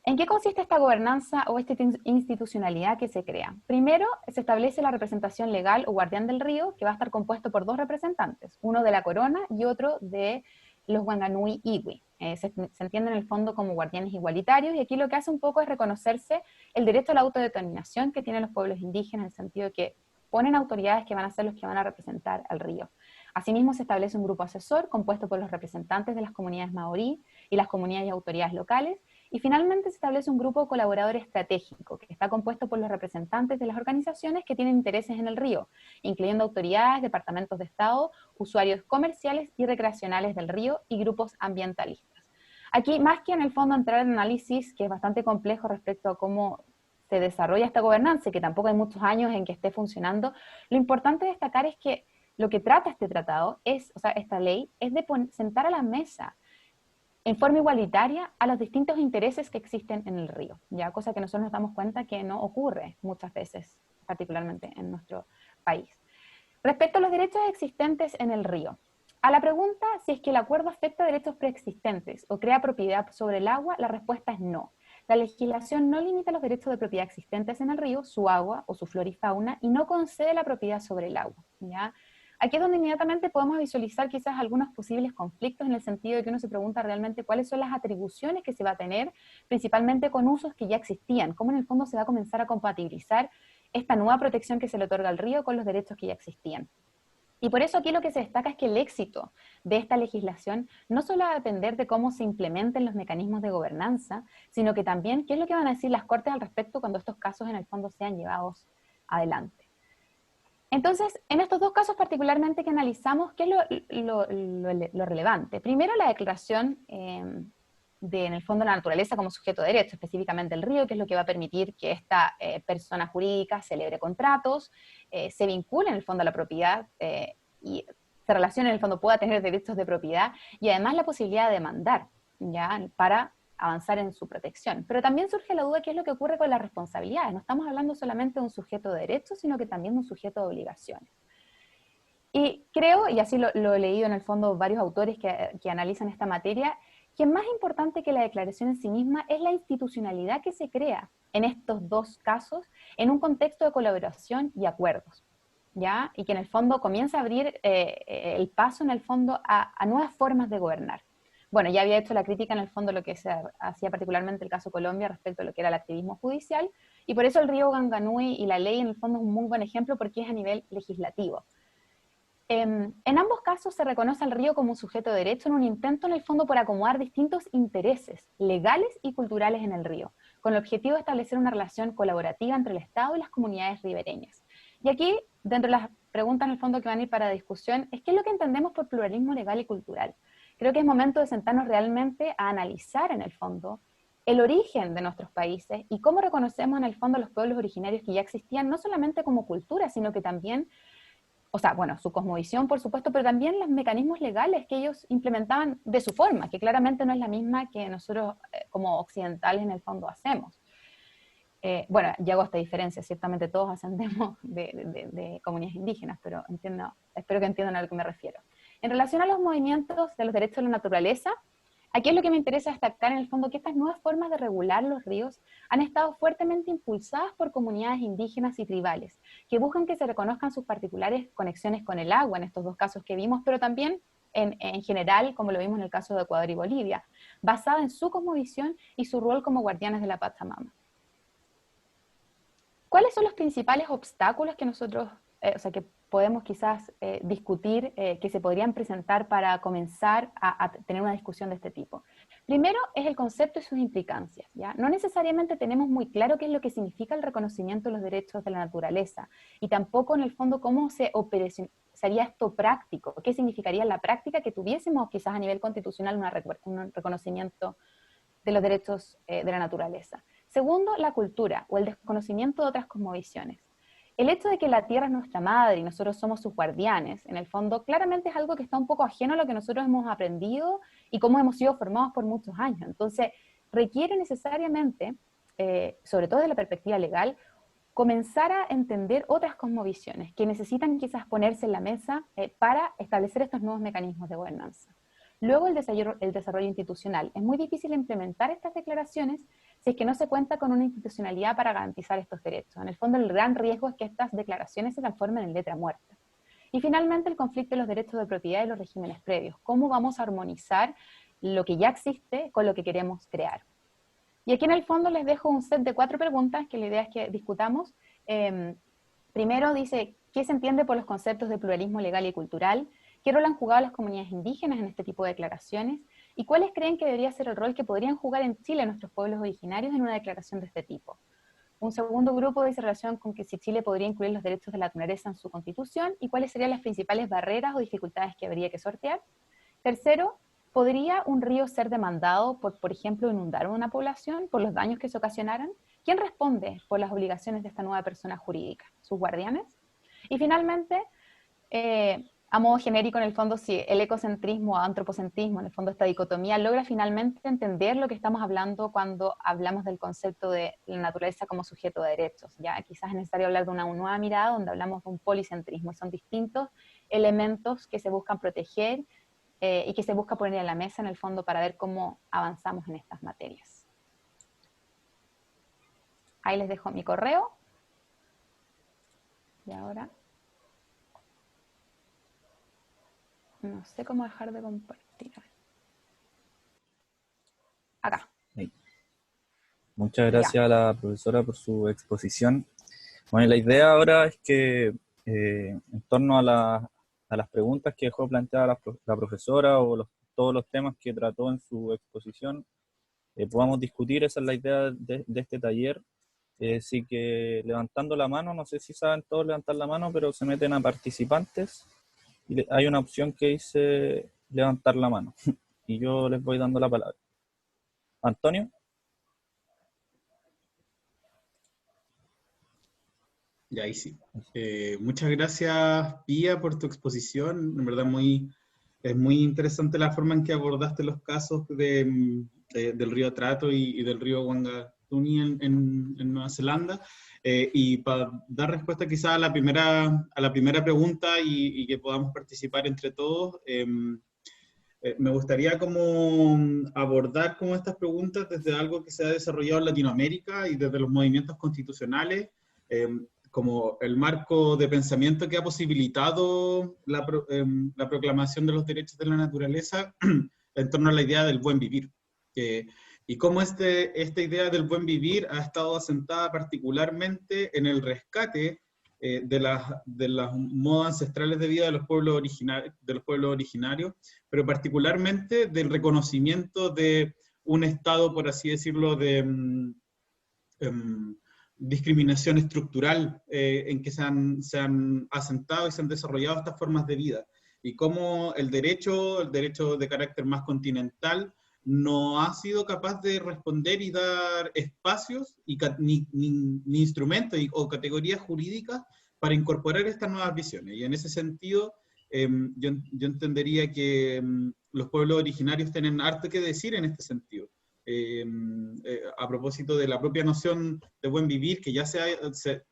¿En qué consiste esta gobernanza o esta institucionalidad que se crea? Primero, se establece la representación legal o guardián del río, que va a estar compuesto por dos representantes, uno de la corona y otro de los Wanganui Iwi. Se entienden en el fondo como guardianes igualitarios, y aquí lo que hace un poco es reconocerse el derecho a la autodeterminación que tienen los pueblos indígenas, en el sentido de que ponen autoridades que van a ser los que van a representar al río. Asimismo, se establece un grupo asesor compuesto por los representantes de las comunidades maorí y las comunidades y autoridades locales, y finalmente se establece un grupo colaborador estratégico que está compuesto por los representantes de las organizaciones que tienen intereses en el río, incluyendo autoridades, departamentos de Estado, usuarios comerciales y recreacionales del río y grupos ambientalistas. Aquí, más que en el fondo entrar en análisis, que es bastante complejo respecto a cómo se desarrolla esta gobernanza, que tampoco hay muchos años en que esté funcionando, lo importante destacar es que lo que trata este tratado, esta ley, es de sentar a la mesa en forma igualitaria a los distintos intereses que existen en el río, ya, cosa que nosotros nos damos cuenta que no ocurre muchas veces, particularmente en nuestro país. Respecto a los derechos existentes en el río, a la pregunta si es que el acuerdo afecta derechos preexistentes o crea propiedad sobre el agua, la respuesta es no. La legislación no limita los derechos de propiedad existentes en el río, su agua o su flora y fauna, y no concede la propiedad sobre el agua, ¿ya? Aquí es donde inmediatamente podemos visualizar quizás algunos posibles conflictos en el sentido de que uno se pregunta realmente cuáles son las atribuciones que se va a tener, principalmente con usos que ya existían, cómo en el fondo se va a comenzar a compatibilizar esta nueva protección que se le otorga al río con los derechos que ya existían. Y por eso aquí lo que se destaca es que el éxito de esta legislación no solo va a depender de cómo se implementen los mecanismos de gobernanza, sino que también qué es lo que van a decir las Cortes al respecto cuando estos casos en el fondo sean llevados adelante. Entonces, en estos dos casos particularmente que analizamos, ¿qué es lo relevante? Primero, la declaración en el fondo, la naturaleza como sujeto de derecho, específicamente el río, que es lo que va a permitir que esta persona jurídica celebre contratos, se vincule en el fondo a la propiedad y se relacione en el fondo, pueda tener derechos de propiedad y además la posibilidad de demandar, ¿ya? Para avanzar en su protección. Pero también surge la duda qué es lo que ocurre con las responsabilidades. No estamos hablando solamente de un sujeto de derechos, sino que también de un sujeto de obligaciones. Y creo, y así lo he leído en el fondo varios autores que analizan esta materia, que más importante que la declaración en sí misma es la institucionalidad que se crea en estos dos casos en un contexto de colaboración y acuerdos, ¿ya? Y que en el fondo comienza a abrir el paso en el fondo a nuevas formas de gobernar. Bueno, ya había hecho la crítica en el fondo lo que se hacía particularmente el caso Colombia respecto a lo que era el activismo judicial, y por eso el río Ganganui y la ley en el fondo es un muy buen ejemplo porque es a nivel legislativo. En ambos casos se reconoce al río como un sujeto de derecho en un intento en el fondo por acomodar distintos intereses legales y culturales en el río, con el objetivo de establecer una relación colaborativa entre el Estado y las comunidades ribereñas. Y aquí, dentro de las preguntas en el fondo que van a ir para discusión, es qué es lo que entendemos por pluralismo legal y cultural. Creo que es momento de sentarnos realmente a analizar en el fondo el origen de nuestros países y cómo reconocemos en el fondo a los pueblos originarios que ya existían, no solamente como cultura, sino que también, o sea, bueno, su cosmovisión, por supuesto, pero también los mecanismos legales que ellos implementaban de su forma, que claramente no es la misma que nosotros como occidentales en el fondo hacemos. Bueno, ya hago esta diferencia, ciertamente todos ascendemos de comunidades indígenas, pero espero que entiendan a lo que me refiero. En relación a los movimientos de los derechos de la naturaleza, aquí es lo que me interesa destacar en el fondo, que estas nuevas formas de regular los ríos han estado fuertemente impulsadas por comunidades indígenas y tribales, que buscan que se reconozcan sus particulares conexiones con el agua, en estos dos casos que vimos, pero también en general, como lo vimos en el caso de Ecuador y Bolivia, basada en su cosmovisión y su rol como guardianes de la Pachamama. ¿Cuáles son los principales obstáculos que nosotros, que podemos quizás discutir, que se podrían presentar para comenzar a tener una discusión de este tipo? Primero es el concepto y sus implicancias, ¿ya? No necesariamente tenemos muy claro qué es lo que significa el reconocimiento de los derechos de la naturaleza, y tampoco en el fondo cómo sería esto práctico, qué significaría en la práctica que tuviésemos quizás a nivel constitucional un reconocimiento de los derechos de la naturaleza. Segundo, la cultura o el desconocimiento de otras cosmovisiones. El hecho de que la tierra es nuestra madre y nosotros somos sus guardianes, en el fondo, claramente es algo que está un poco ajeno a lo que nosotros hemos aprendido y cómo hemos sido formados por muchos años. Entonces, requiere necesariamente, sobre todo desde la perspectiva legal, comenzar a entender otras cosmovisiones que necesitan quizás ponerse en la mesa para establecer estos nuevos mecanismos de gobernanza. Luego el desarrollo institucional. Es muy difícil implementar estas declaraciones si es que no se cuenta con una institucionalidad para garantizar estos derechos. En el fondo, el gran riesgo es que estas declaraciones se transformen en letra muerta. Y finalmente, el conflicto de los derechos de propiedad y los regímenes previos. ¿Cómo vamos a armonizar lo que ya existe con lo que queremos crear? Y aquí en el fondo les dejo un set de 4 preguntas que la idea es que discutamos. Primero dice, ¿qué se entiende por los conceptos de pluralismo legal y cultural? ¿Qué rol han jugado las comunidades indígenas en este tipo de declaraciones? ¿Y cuáles creen que debería ser el rol que podrían jugar en Chile nuestros pueblos originarios en una declaración de este tipo? Un segundo grupo dice relación con que si Chile podría incluir los derechos de la naturaleza en su constitución y cuáles serían las principales barreras o dificultades que habría que sortear. Tercero, ¿podría un río ser demandado por ejemplo, inundar una población por los daños que se ocasionaran? ¿Quién responde por las obligaciones de esta nueva persona jurídica? ¿Sus guardianes? Y finalmente, a modo genérico, en el fondo, si el ecocentrismo o antropocentrismo, en el fondo esta dicotomía, logra finalmente entender lo que estamos hablando cuando hablamos del concepto de la naturaleza como sujeto de derechos. Ya quizás es necesario hablar de una nueva mirada donde hablamos de un policentrismo, y son distintos elementos que se buscan proteger y que se busca poner en la mesa, en el fondo, para ver cómo avanzamos en estas materias. Ahí les dejo mi correo. Y ahora... No sé cómo dejar de compartir. Acá. Ahí. Muchas Ya. gracias a la profesora por su exposición. Bueno, la idea ahora es que en torno a las preguntas que dejó planteada la profesora o todos los temas que trató en su exposición, podamos discutir. Esa es la idea de este taller. Así que levantando la mano, no sé si saben todos levantar la mano, pero se meten a participantes y hay una opción que dice levantar la mano y yo les voy dando la palabra. Antonio. Ya, ahí sí. Muchas gracias, Pía, por tu exposición. En verdad, es muy interesante la forma en que abordaste los casos del río Trato y del río Wangatuni en Nueva Zelanda. Y para dar respuesta quizá a la primera pregunta y que podamos participar entre todos, me gustaría como abordar como estas preguntas desde algo que se ha desarrollado en Latinoamérica y desde los movimientos constitucionales, como el marco de pensamiento que ha posibilitado la proclamación de los derechos de la naturaleza en torno a la idea del buen vivir. Y cómo esta idea del buen vivir ha estado asentada particularmente en el rescate de las modos ancestrales de vida de los pueblos originarios, pero particularmente del reconocimiento de un estado, por así decirlo, de discriminación estructural en que se han asentado y se han desarrollado estas formas de vida. Y cómo el derecho de carácter más continental, no ha sido capaz de responder y dar espacios ni instrumentos o categorías jurídicas para incorporar estas nuevas visiones. Y en ese sentido, yo entendería que los pueblos originarios tienen harto que decir en este sentido. A propósito de la propia noción de buen vivir, que ya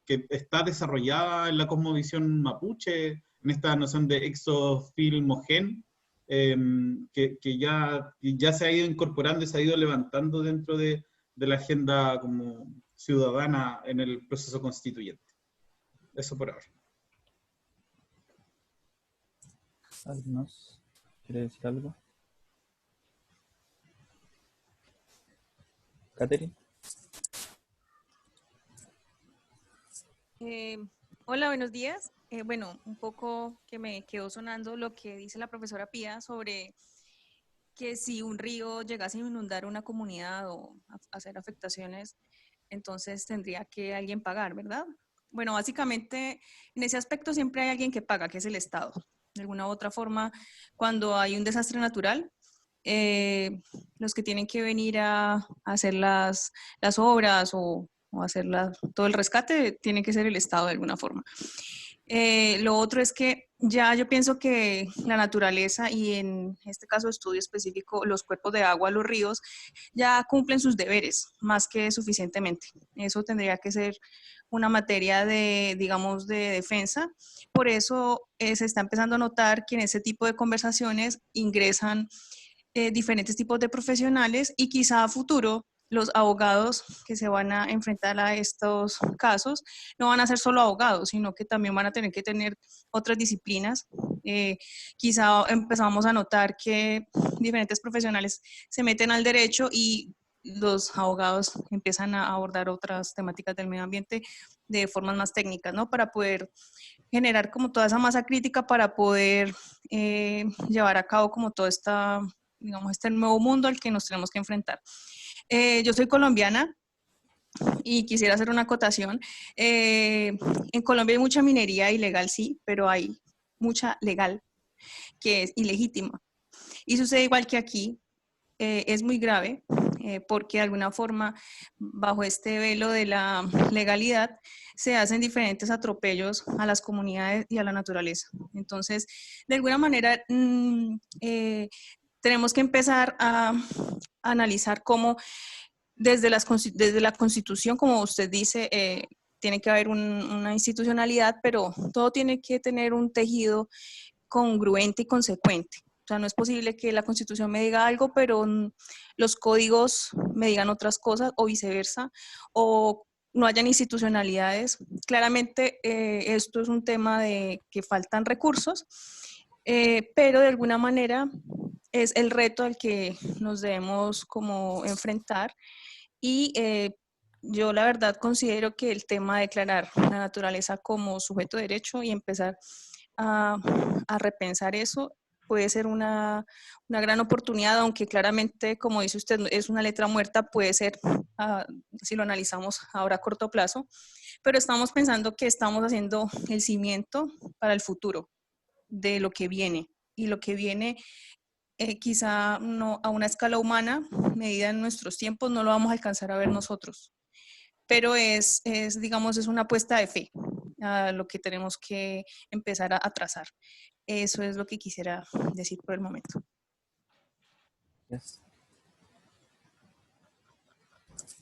que está desarrollada en la cosmovisión mapuche, en esta noción de exofilmogen, que ya se ha ido incorporando y se ha ido levantando dentro de la agenda como ciudadana en el proceso constituyente. Eso por ahora. ¿Alguien más quiere decir algo? Catherine. Hola, buenos días. Bueno, un poco que me quedó sonando lo que dice la profesora Pía sobre que si un río llegase a inundar una comunidad o hacer afectaciones, entonces tendría que alguien pagar, ¿verdad? Bueno, básicamente en ese aspecto siempre hay alguien que paga, que es el Estado. De alguna u otra forma, cuando hay un desastre natural, los que tienen que venir a hacer las obras o hacer todo el rescate tiene que ser el Estado de alguna forma. Lo otro es que ya yo pienso que la naturaleza y en este caso estudio específico los cuerpos de agua, los ríos, ya cumplen sus deberes más que suficientemente. Eso tendría que ser una materia de, digamos, de defensa. Por eso se está empezando a notar que en ese tipo de conversaciones ingresan diferentes tipos de profesionales y quizá a futuro los abogados que se van a enfrentar a estos casos no van a ser solo abogados, sino que también van a tener que tener otras disciplinas. Quizá empezamos a notar que diferentes profesionales se meten al derecho y los abogados empiezan a abordar otras temáticas del medio ambiente de formas más técnicas, ¿no? Para poder generar como toda esa masa crítica para poder llevar a cabo como toda esta, digamos, este nuevo mundo al que nos tenemos que enfrentar. Yo soy colombiana y quisiera hacer una acotación. En Colombia hay mucha minería ilegal, sí, pero hay mucha legal que es ilegítima. Y sucede igual que aquí. Es muy grave porque de alguna forma, bajo este velo de la legalidad, se hacen diferentes atropellos a las comunidades y a la naturaleza. Entonces, de alguna manera, tenemos que empezar a analizar cómo desde la Constitución, como usted dice, tiene que haber una institucionalidad, pero todo tiene que tener un tejido congruente y consecuente. O sea, no es posible que la Constitución me diga algo, pero los códigos me digan otras cosas o viceversa, o no hayan institucionalidades. Claramente esto es un tema de que faltan recursos pero de alguna manera es el reto al que nos debemos como enfrentar y yo la verdad considero que el tema de declarar la naturaleza como sujeto de derecho y empezar a repensar eso puede ser una gran oportunidad, aunque claramente, como dice usted, es una letra muerta, puede ser, si lo analizamos ahora a corto plazo, pero estamos pensando que estamos haciendo el cimiento para el futuro de lo que viene, y lo que viene quizá no a una escala humana, medida en nuestros tiempos, no lo vamos a alcanzar a ver nosotros, pero digamos, es una apuesta de fe a lo que tenemos que empezar a trazar. Eso es lo que quisiera decir por el momento. Yes.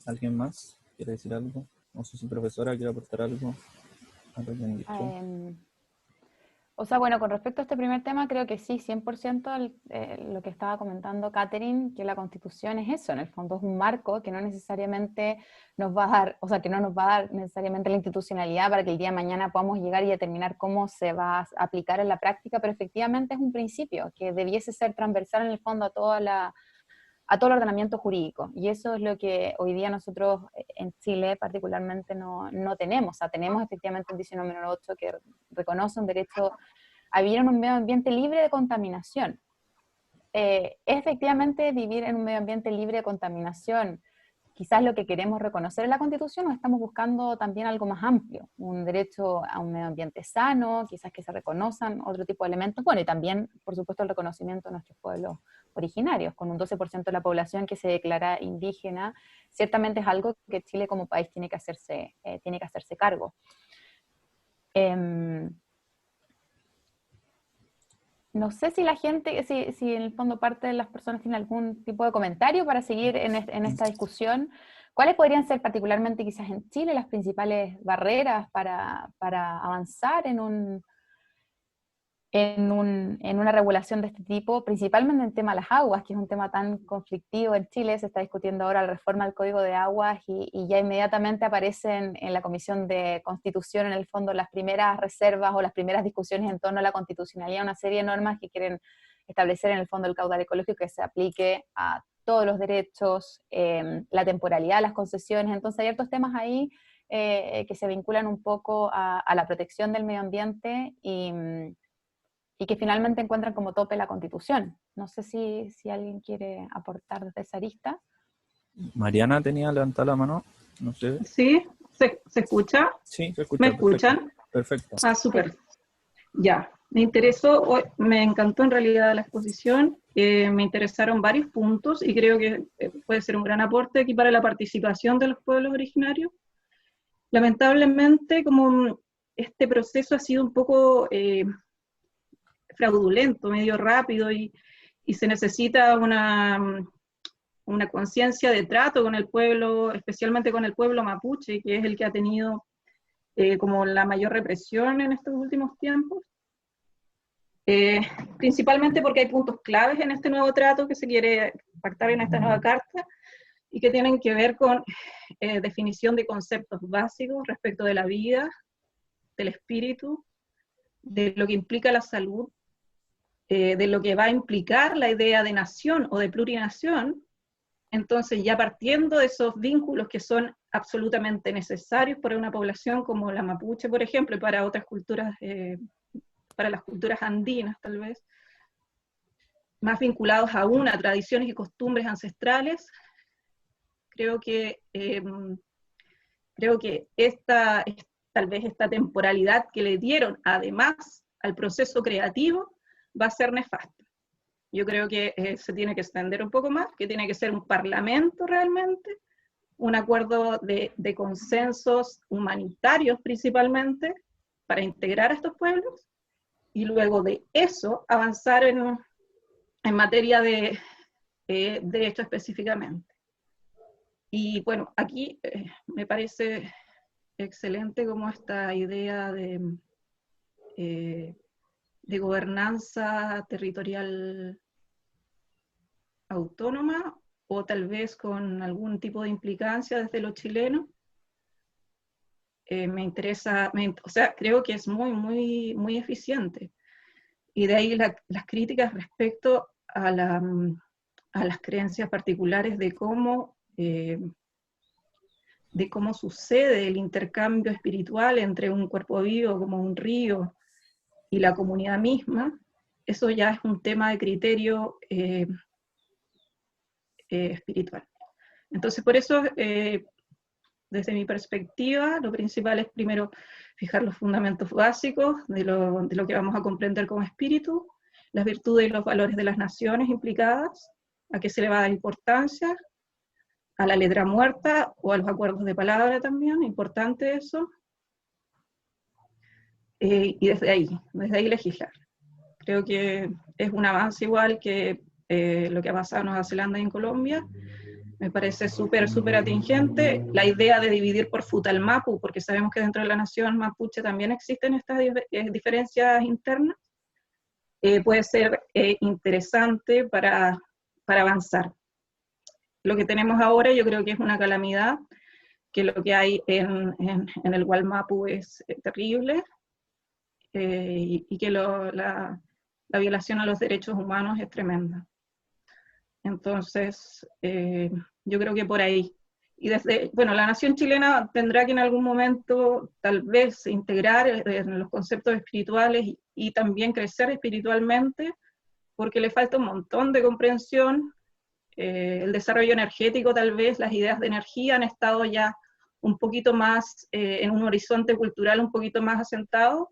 ¿Alguien más quiere decir algo? No sé si profesora quiere aportar algo a lo que han dicho. O sea, bueno, con respecto a este primer tema, creo que sí, 100% lo que estaba comentando Catherine, que la Constitución es eso, en el fondo es un marco que no necesariamente nos va a dar, o sea, que no nos va a dar necesariamente la institucionalidad para que el día de mañana podamos llegar y determinar cómo se va a aplicar en la práctica, pero efectivamente es un principio que debiese ser transversal en el fondo a todo el ordenamiento jurídico. Y eso es lo que hoy día nosotros en Chile particularmente no tenemos. O sea, tenemos efectivamente un 19.8 que reconoce un derecho a vivir en un medio ambiente libre de contaminación. Efectivamente, vivir en un medio ambiente libre de contaminación, quizás lo que queremos reconocer en la Constitución, o estamos buscando también algo más amplio, un derecho a un medio ambiente sano, quizás que se reconozcan otro tipo de elementos, bueno, y también, por supuesto, el reconocimiento de nuestros pueblos originarios, con un 12% de la población que se declara indígena, ciertamente es algo que Chile como país tiene que hacerse cargo. No sé si la gente, si en el fondo parte de las personas tiene algún tipo de comentario para seguir en esta discusión. ¿Cuáles podrían ser particularmente quizás en Chile las principales barreras para avanzar en una regulación de este tipo, principalmente en el tema de las aguas, que es un tema tan conflictivo en Chile? Se está discutiendo ahora la reforma del Código de Aguas y ya inmediatamente aparecen en la Comisión de Constitución, en el fondo, las primeras reservas o las primeras discusiones en torno a la constitucionalidad, una serie de normas que quieren establecer en el fondo el caudal ecológico que se aplique a todos los derechos, la temporalidad de las concesiones. Entonces hay otros temas ahí que se vinculan un poco a la protección del medio ambiente y que finalmente encuentran como tope la Constitución. No sé si alguien quiere aportar desde esa arista. Mariana tenía levantada la mano, no sé. ¿Sí? ¿Se escucha? Sí, se escucha. ¿Me Perfecto. escuchan? Perfecto. Ah, súper. Ya, me interesó, me encantó en realidad la exposición, me interesaron varios puntos y creo que puede ser un gran aporte aquí para la participación de los pueblos originarios. Lamentablemente, como este proceso ha sido un poco fraudulento, medio rápido, y se necesita una conciencia de trato con el pueblo, especialmente con el pueblo mapuche, que es el que ha tenido como la mayor represión en estos últimos tiempos, principalmente porque hay puntos claves en este nuevo trato que se quiere pactar en esta nueva carta, y que tienen que ver con definición de conceptos básicos respecto de la vida, del espíritu, de lo que implica la salud, de lo que va a implicar la idea de nación o de plurinación. Entonces, ya partiendo de esos vínculos que son absolutamente necesarios para una población como la mapuche, por ejemplo, y para otras culturas, para las culturas andinas tal vez, más vinculados aún a tradiciones y costumbres ancestrales, creo que tal vez esta temporalidad que le dieron además al proceso creativo va a ser nefasta. Yo creo que se tiene que extender un poco más, que tiene que ser un parlamento realmente, un acuerdo de consensos humanitarios principalmente, para integrar a estos pueblos, y luego de eso avanzar en materia de derecho específicamente. Y bueno, aquí me parece excelente como esta idea de gobernanza territorial autónoma, o tal vez con algún tipo de implicancia desde lo chileno. Me interesa, o sea, creo que es muy, muy, muy eficiente. Y de ahí las críticas respecto a las creencias particulares de cómo sucede el intercambio espiritual entre un cuerpo vivo como un río y la comunidad misma. Eso ya es un tema de criterio espiritual. Entonces, por eso, desde mi perspectiva, lo principal es primero fijar los fundamentos básicos de lo que vamos a comprender como espíritu, las virtudes y los valores de las naciones implicadas, a qué se le va a dar importancia, a la letra muerta o a los acuerdos de palabra también, importante eso, y desde ahí legislar. Creo que es un avance igual que lo que ha pasado en Nueva Zelanda y en Colombia. Me parece súper atingente la idea de dividir por Futalmapu, porque sabemos que dentro de la nación mapuche también existen estas diferencias internas. Puede ser interesante para avanzar. Lo que tenemos ahora yo creo que es una calamidad, que lo que hay en el Wallmapu es terrible, y que la violación a los derechos humanos es tremenda. Entonces, yo creo que por ahí. Y la nación chilena tendrá que en algún momento tal vez integrar en los conceptos espirituales y también crecer espiritualmente, porque le falta un montón de comprensión. El desarrollo energético, tal vez, las ideas de energía han estado ya un poquito más en un horizonte cultural un poquito más asentado.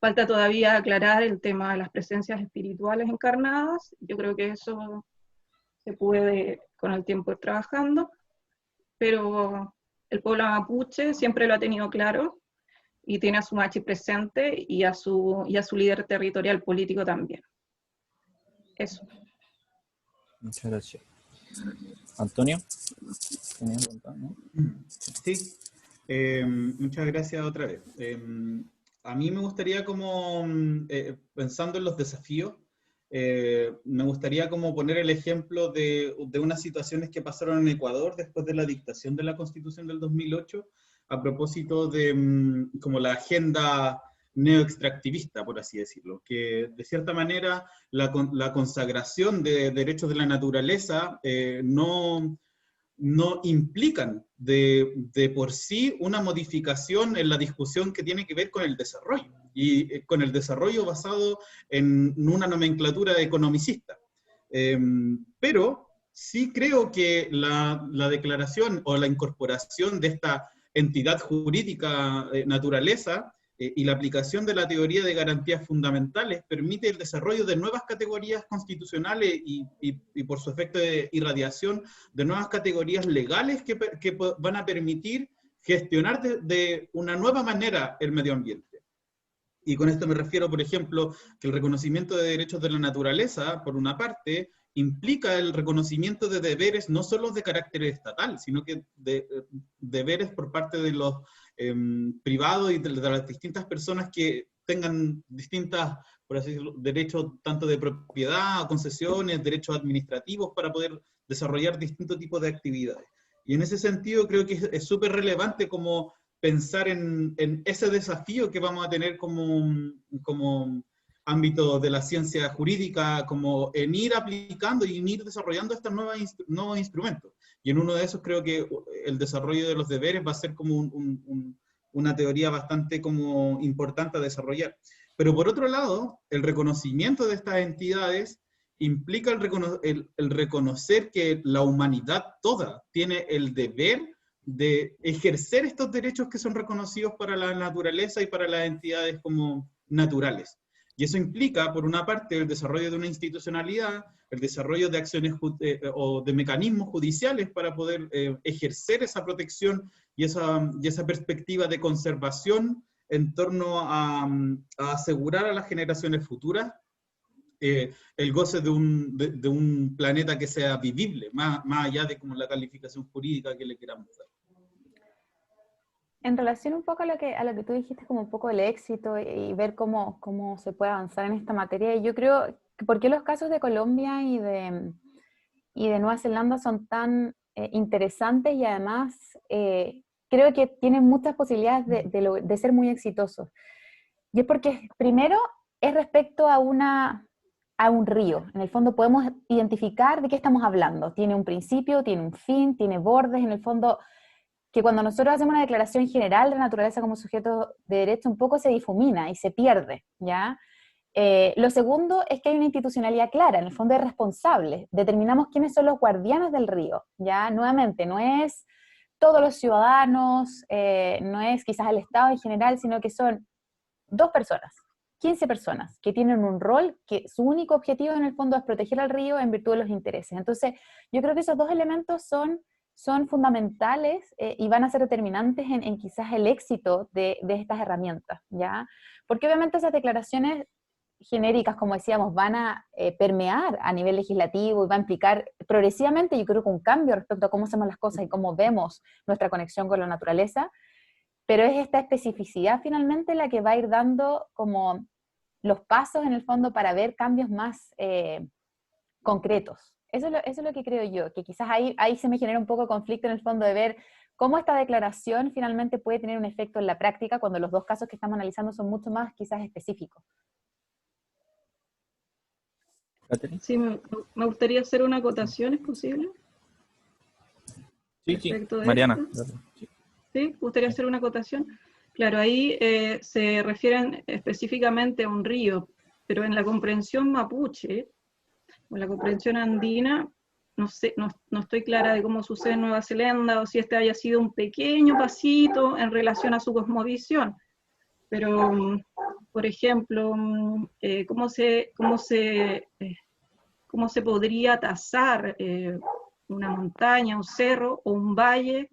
Falta todavía aclarar el tema de las presencias espirituales encarnadas. Yo creo que eso se puede con el tiempo ir trabajando, pero el pueblo mapuche siempre lo ha tenido claro y tiene a su machi presente y a su líder territorial político también. Eso. Muchas gracias. Antonio, ¿tenías preguntas, no? Sí, muchas gracias otra vez. A mí me gustaría como, pensando en los desafíos, me gustaría como poner el ejemplo de unas situaciones que pasaron en Ecuador después de la dictación de la Constitución del 2008, a propósito de como la agenda neoextractivista, por así decirlo, que de cierta manera la consagración de derechos de la naturaleza no implican de por sí una modificación en la discusión que tiene que ver con el desarrollo, y con el desarrollo basado en una nomenclatura economicista. Pero sí creo que la declaración o la incorporación de esta entidad jurídica naturaleza y la aplicación de la teoría de garantías fundamentales permite el desarrollo de nuevas categorías constitucionales y por su efecto de irradiación, de nuevas categorías legales que van a permitir gestionar de una nueva manera el medio ambiente. Y con esto me refiero, por ejemplo, que el reconocimiento de derechos de la naturaleza, por una parte, implica el reconocimiento de deberes no solo de carácter estatal, sino que de deberes por parte de los privados y de las distintas personas que tengan distintas, por así decirlo, derechos tanto de propiedad, concesiones, derechos administrativos para poder desarrollar distintos tipos de actividades. Y en ese sentido creo que es súper relevante como pensar en ese desafío que vamos a tener como ámbito de la ciencia jurídica, como en ir aplicando y en ir desarrollando estos nuevos instrumentos. Y en uno de esos creo que el desarrollo de los deberes va a ser como una teoría bastante como importante a desarrollar. Pero por otro lado, el reconocimiento de estas entidades implica el reconocer que la humanidad toda tiene el deber de ejercer estos derechos que son reconocidos para la naturaleza y para las entidades como naturales. Y eso implica, por una parte, el desarrollo de una institucionalidad, el desarrollo de acciones o de mecanismos judiciales para poder ejercer esa protección y esa perspectiva de conservación en torno a asegurar a las generaciones futuras el goce de un planeta que sea vivible, más allá de como la calificación jurídica que le queramos dar. En relación un poco a lo que tú dijiste, como un poco el éxito y ver cómo se puede avanzar en esta materia, yo creo que por qué los casos de Colombia y de Nueva Zelanda son tan interesantes y además creo que tienen muchas posibilidades de ser muy exitosos. Y es porque, primero, es respecto a un río. En el fondo podemos identificar de qué estamos hablando. Tiene un principio, tiene un fin, tiene bordes. En el fondo, que cuando nosotros hacemos una declaración general de la naturaleza como sujeto de derecho, un poco se difumina y se pierde, ¿ya? Lo segundo es que hay una institucionalidad clara, en el fondo es responsable. Determinamos quiénes son los guardianes del río, ¿ya? Nuevamente, no es todos los ciudadanos, no es quizás el Estado en general, sino que son 2 personas, 15 personas, que tienen un rol que su único objetivo en el fondo es proteger al río en virtud de los intereses. Entonces, yo creo que esos 2 elementos son fundamentales y van a ser determinantes en quizás el éxito de estas herramientas, ¿ya? Porque obviamente esas declaraciones genéricas, como decíamos, van a permear a nivel legislativo y va a implicar progresivamente, yo creo que un cambio respecto a cómo hacemos las cosas y cómo vemos nuestra conexión con la naturaleza, pero es esta especificidad finalmente la que va a ir dando como los pasos en el fondo para ver cambios más concretos. Eso es lo que creo yo, que quizás ahí se me genera un poco de conflicto en el fondo de ver cómo esta declaración finalmente puede tener un efecto en la práctica cuando los 2 casos que estamos analizando son mucho más quizás específicos. Sí, me gustaría hacer una acotación, ¿es posible? Sí, Respecto de Mariana. esto. Sí, me gustaría hacer una acotación. Claro, ahí se refieren específicamente a un río, pero en la comprensión mapuche, o en la comprensión andina, no sé, no estoy clara de cómo sucede en Nueva Zelanda, o si este haya sido un pequeño pasito en relación a su cosmovisión. Pero, por ejemplo, ¿cómo se podría tasar una montaña, un cerro o un valle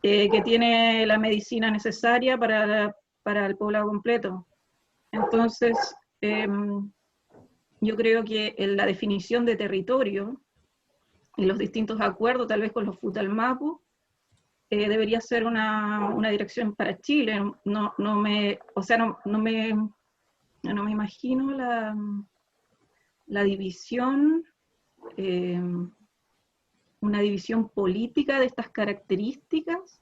que tiene la medicina necesaria para el poblado completo? Entonces, yo creo que en la definición de territorio y los distintos acuerdos, tal vez con los Futalmapu, debería ser una dirección para Chile. No me imagino la división, una división política de estas características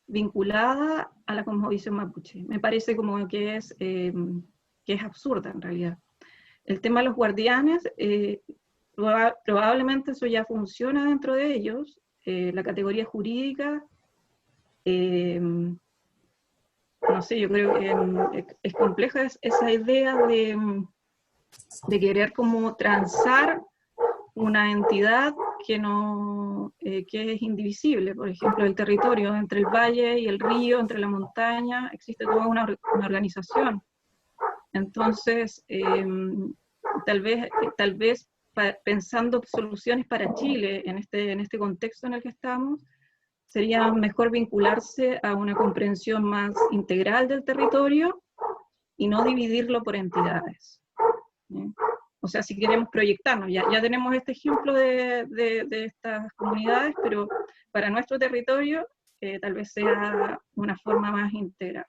vinculada a la cosmovisión mapuche. Me parece como que es absurda en realidad. El tema de los guardianes, probablemente eso ya funciona dentro de ellos, la categoría jurídica, no sé, yo creo que es compleja esa idea de querer como transar una entidad que es indivisible. Por ejemplo, el territorio entre el valle y el río, entre la montaña, existe toda una organización. Entonces, tal vez pensando soluciones para Chile en este contexto en el que estamos, sería mejor vincularse a una comprensión más integral del territorio y no dividirlo por entidades. O sea, si queremos proyectarnos, ya tenemos este ejemplo de estas comunidades, pero para nuestro territorio tal vez sea una forma más integral,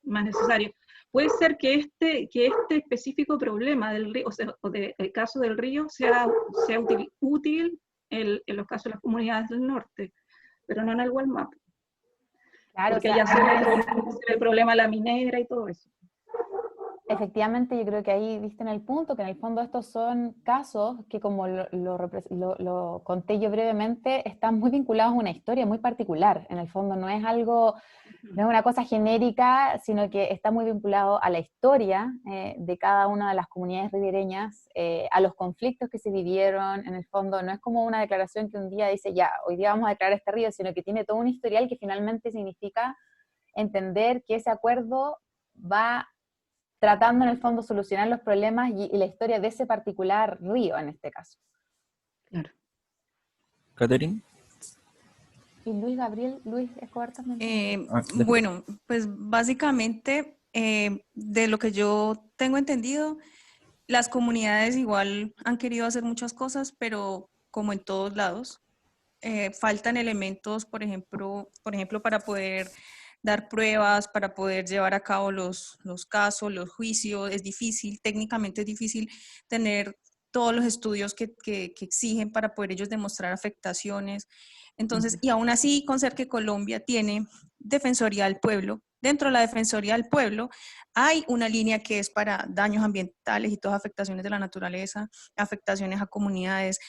más necesario. Puede ser que este específico problema del río, o del caso del río, sea útil en los casos de las comunidades del norte, pero no en el Gualmapu. Claro, Porque o sea, ya se ve el problema de la minera y todo eso. efectivamente, yo creo que ahí diste en el punto, que en el fondo estos son casos que, como lo conté yo brevemente, están muy vinculados a una historia muy particular. En el fondo no es algo, no es una cosa genérica, sino que está muy vinculado a la historia de cada una de las comunidades ribereñas, a los conflictos que se vivieron. En el fondo no es como una declaración que un día dice, ya, hoy día vamos a declarar este río, sino que tiene todo un historial que finalmente significa entender que ese acuerdo va tratando en el fondo solucionar los problemas y la historia de ese particular río en este caso. Claro. Catherine. Y Luis Escobar también. Bueno, pues básicamente de lo que yo tengo entendido, las comunidades igual han querido hacer muchas cosas, pero como en todos lados, faltan elementos, por ejemplo, para poder dar pruebas, para poder llevar a cabo los casos, los juicios. Es difícil, técnicamente es difícil tener todos los estudios que exigen para poder ellos demostrar afectaciones. Entonces, y aún así, Conserje Colombia tiene Defensoría del Pueblo, dentro de la Defensoría del Pueblo hay una línea que es para daños ambientales y todas afectaciones de la naturaleza, afectaciones a comunidades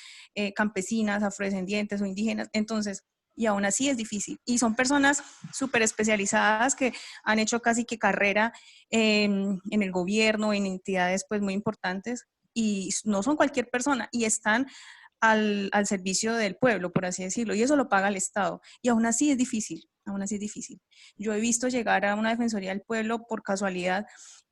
campesinas, afrodescendientes o indígenas. Entonces, y aún así es difícil. Y son personas súper especializadas que han hecho casi que carrera en el gobierno, en entidades pues muy importantes, y no son cualquier persona, y están al servicio del pueblo, por así decirlo, y eso lo paga el Estado. Y aún así es difícil, aún así es difícil. Yo he visto llegar a una Defensoría del Pueblo por casualidad,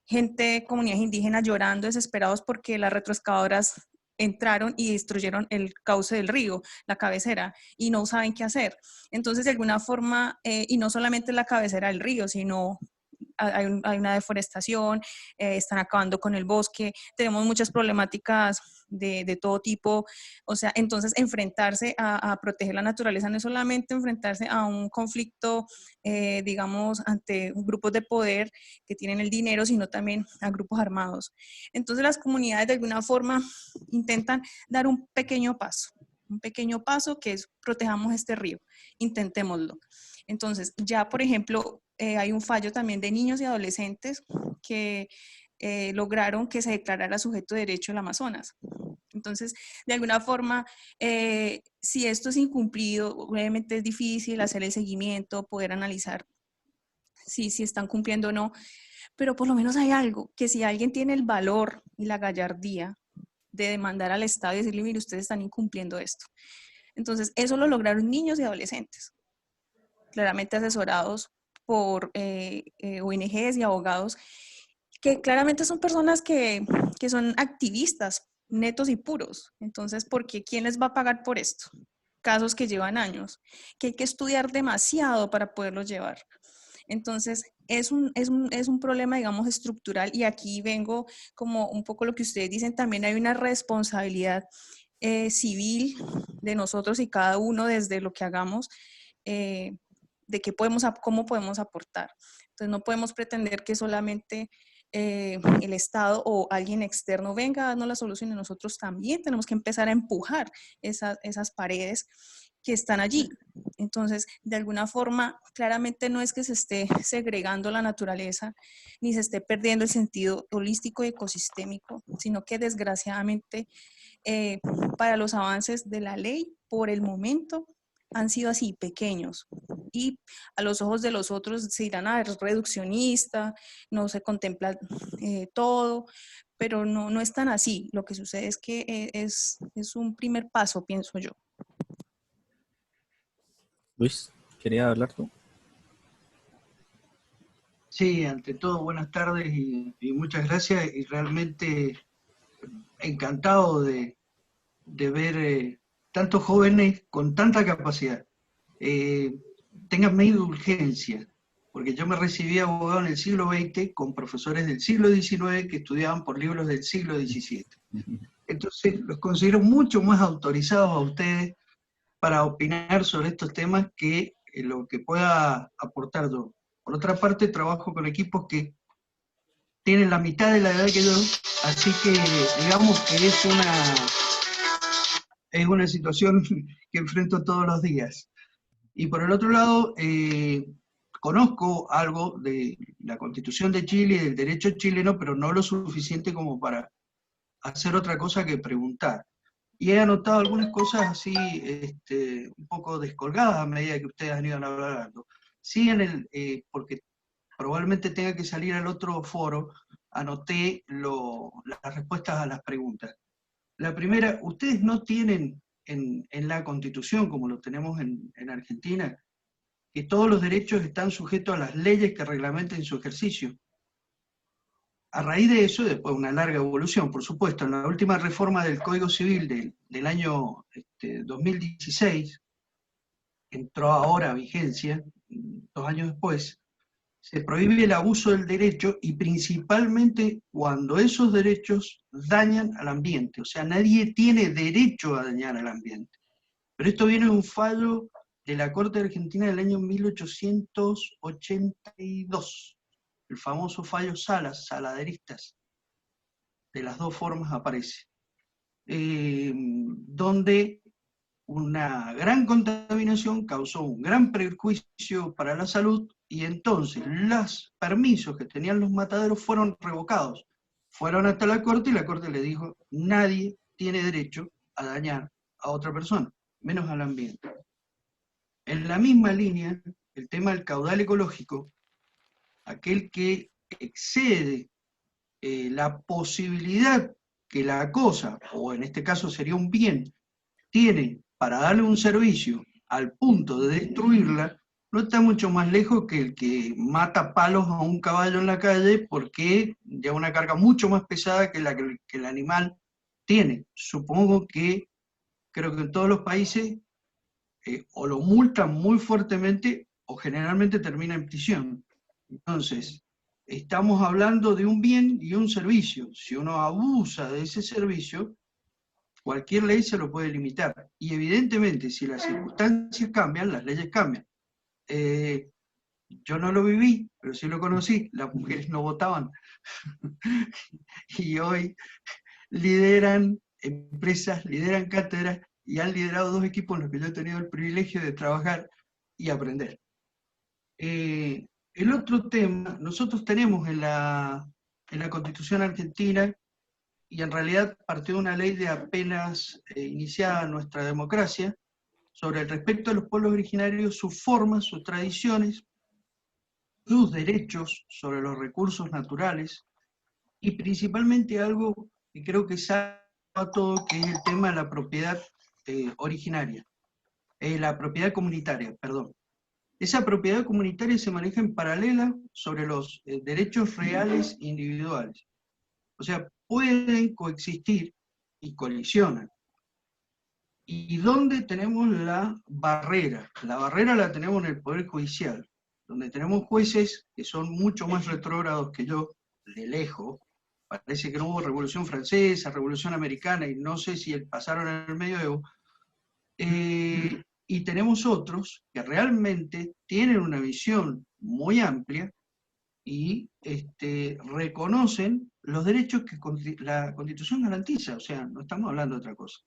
gente, comunidades indígenas llorando, desesperados porque las retroexcavadoras entraron y destruyeron el cauce del río, la cabecera, y no saben qué hacer. Entonces, de alguna forma, y no solamente la cabecera del río, sino hay una deforestación, están acabando con el bosque, tenemos muchas problemáticas de todo tipo, o sea, entonces enfrentarse a proteger la naturaleza no es solamente enfrentarse a un conflicto, digamos, ante grupos de poder que tienen el dinero, sino también a grupos armados. Entonces las comunidades de alguna forma intentan dar un pequeño paso que es protejamos este río, intentémoslo. Entonces, ya por ejemplo, hay un fallo también de niños y adolescentes que lograron que se declarara sujeto de derecho el Amazonas. Entonces, de alguna forma, si esto es incumplido, obviamente es difícil hacer el seguimiento, poder analizar si están cumpliendo o no, pero por lo menos hay algo, que si alguien tiene el valor y la gallardía de demandar al Estado y decirle, mire, ustedes están incumpliendo esto. Entonces, eso lo lograron niños y adolescentes, claramente asesorados por ONGs y abogados, que claramente son personas que son activistas netos y puros. Entonces, ¿por qué? ¿Quién les va a pagar por esto? Casos que llevan años, que hay que estudiar demasiado para poderlos llevar. Entonces, es un problema, digamos, estructural, y aquí vengo como un poco lo que ustedes dicen, también hay una responsabilidad civil de nosotros y cada uno desde lo que hagamos, de qué cómo podemos aportar. Entonces, no podemos pretender que solamente el Estado o alguien externo venga a darnos la solución, y nosotros también tenemos que empezar a empujar esas paredes que están allí. Entonces, de alguna forma, claramente no es que se esté segregando la naturaleza, ni se esté perdiendo el sentido holístico y ecosistémico, sino que desgraciadamente para los avances de la ley, por el momento, han sido así, pequeños. Y a los ojos de los otros se dirán, es reduccionista, no se contempla todo, pero no es tan así. Lo que sucede es que es un primer paso, pienso yo. Luis, ¿querías hablar tú? Sí, ante todo, buenas tardes y muchas gracias, y realmente encantado de ver tantos jóvenes con tanta capacidad. Tengan medio urgencia, porque yo me recibí abogado en el siglo XX con profesores del siglo XIX que estudiaban por libros del siglo XVII. Entonces los considero mucho más autorizados a ustedes para opinar sobre estos temas que lo que pueda aportar yo. Por otra parte, trabajo con equipos que tienen la mitad de la edad que yo, así que digamos que es una situación que enfrento todos los días. Y por el otro lado, conozco algo de la Constitución de Chile y del derecho chileno, pero no lo suficiente como para hacer otra cosa que preguntar. Y he anotado algunas cosas así, un poco descolgadas a medida que ustedes han ido hablando. Sí, porque probablemente tenga que salir al otro foro, anoté las respuestas a las preguntas. La primera, ustedes no tienen en la Constitución, como lo tenemos en Argentina, que todos los derechos están sujetos a las leyes que reglamenten su ejercicio. A raíz de eso, después de una larga evolución, por supuesto, en la última reforma del Código Civil del año 2016, entró ahora a vigencia, 2 años después, se prohíbe el abuso del derecho, y principalmente cuando esos derechos dañan al ambiente. O sea, nadie tiene derecho a dañar al ambiente. Pero esto viene de un fallo de la Corte Argentina del año 1882, el famoso fallo Salas, saladeristas, de las dos formas aparece, donde una gran contaminación, causó un gran perjuicio para la salud, y entonces los permisos que tenían los mataderos fueron revocados. Fueron hasta la Corte y la Corte le dijo, nadie tiene derecho a dañar a otra persona, menos al ambiente. En la misma línea, el tema del caudal ecológico, aquel que excede la posibilidad que la cosa, o en este caso sería un bien, tiene para darle un servicio al punto de destruirla, no está mucho más lejos que el que mata palos a un caballo en la calle porque lleva una carga mucho más pesada que la que el animal tiene. Supongo que, creo que en todos los países, o lo multan muy fuertemente o generalmente termina en prisión. Entonces, estamos hablando de un bien y un servicio. Si uno abusa de ese servicio, cualquier ley se lo puede limitar. Y evidentemente, si las circunstancias cambian, las leyes cambian. Yo no lo viví, pero sí lo conocí. Las mujeres no votaban. Y hoy lideran empresas, lideran cátedras, y han liderado 2 equipos en los que yo he tenido el privilegio de trabajar y aprender. El otro tema, nosotros tenemos en la Constitución argentina, y en realidad partió de una ley de apenas iniciada nuestra democracia, sobre el respeto a los pueblos originarios, sus formas, sus tradiciones, sus derechos sobre los recursos naturales, y principalmente algo que creo que sabe a todo, que es el tema de la propiedad originaria, la propiedad comunitaria, perdón. Esa propiedad comunitaria se maneja en paralela sobre los derechos reales individuales. O sea, pueden coexistir y colisionan. ¿Y dónde tenemos la barrera? La barrera la tenemos en el Poder Judicial, donde tenemos jueces que son mucho más retrógrados que yo, de lejos. Parece que no hubo Revolución Francesa, Revolución Americana, y no sé si pasaron en el medioevo. Y tenemos otros que realmente tienen una visión muy amplia y reconocen los derechos que la Constitución garantiza. O sea, no estamos hablando de otra cosa.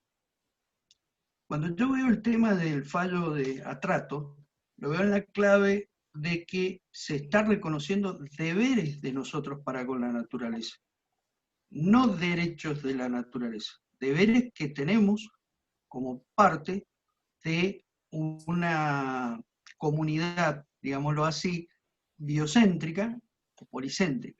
Cuando yo veo el tema del fallo de Atrato, lo veo en la clave de que se está reconociendo deberes de nosotros para con la naturaleza, no derechos de la naturaleza, deberes que tenemos como parte de una comunidad, digámoslo así, biocéntrica o policéntrica,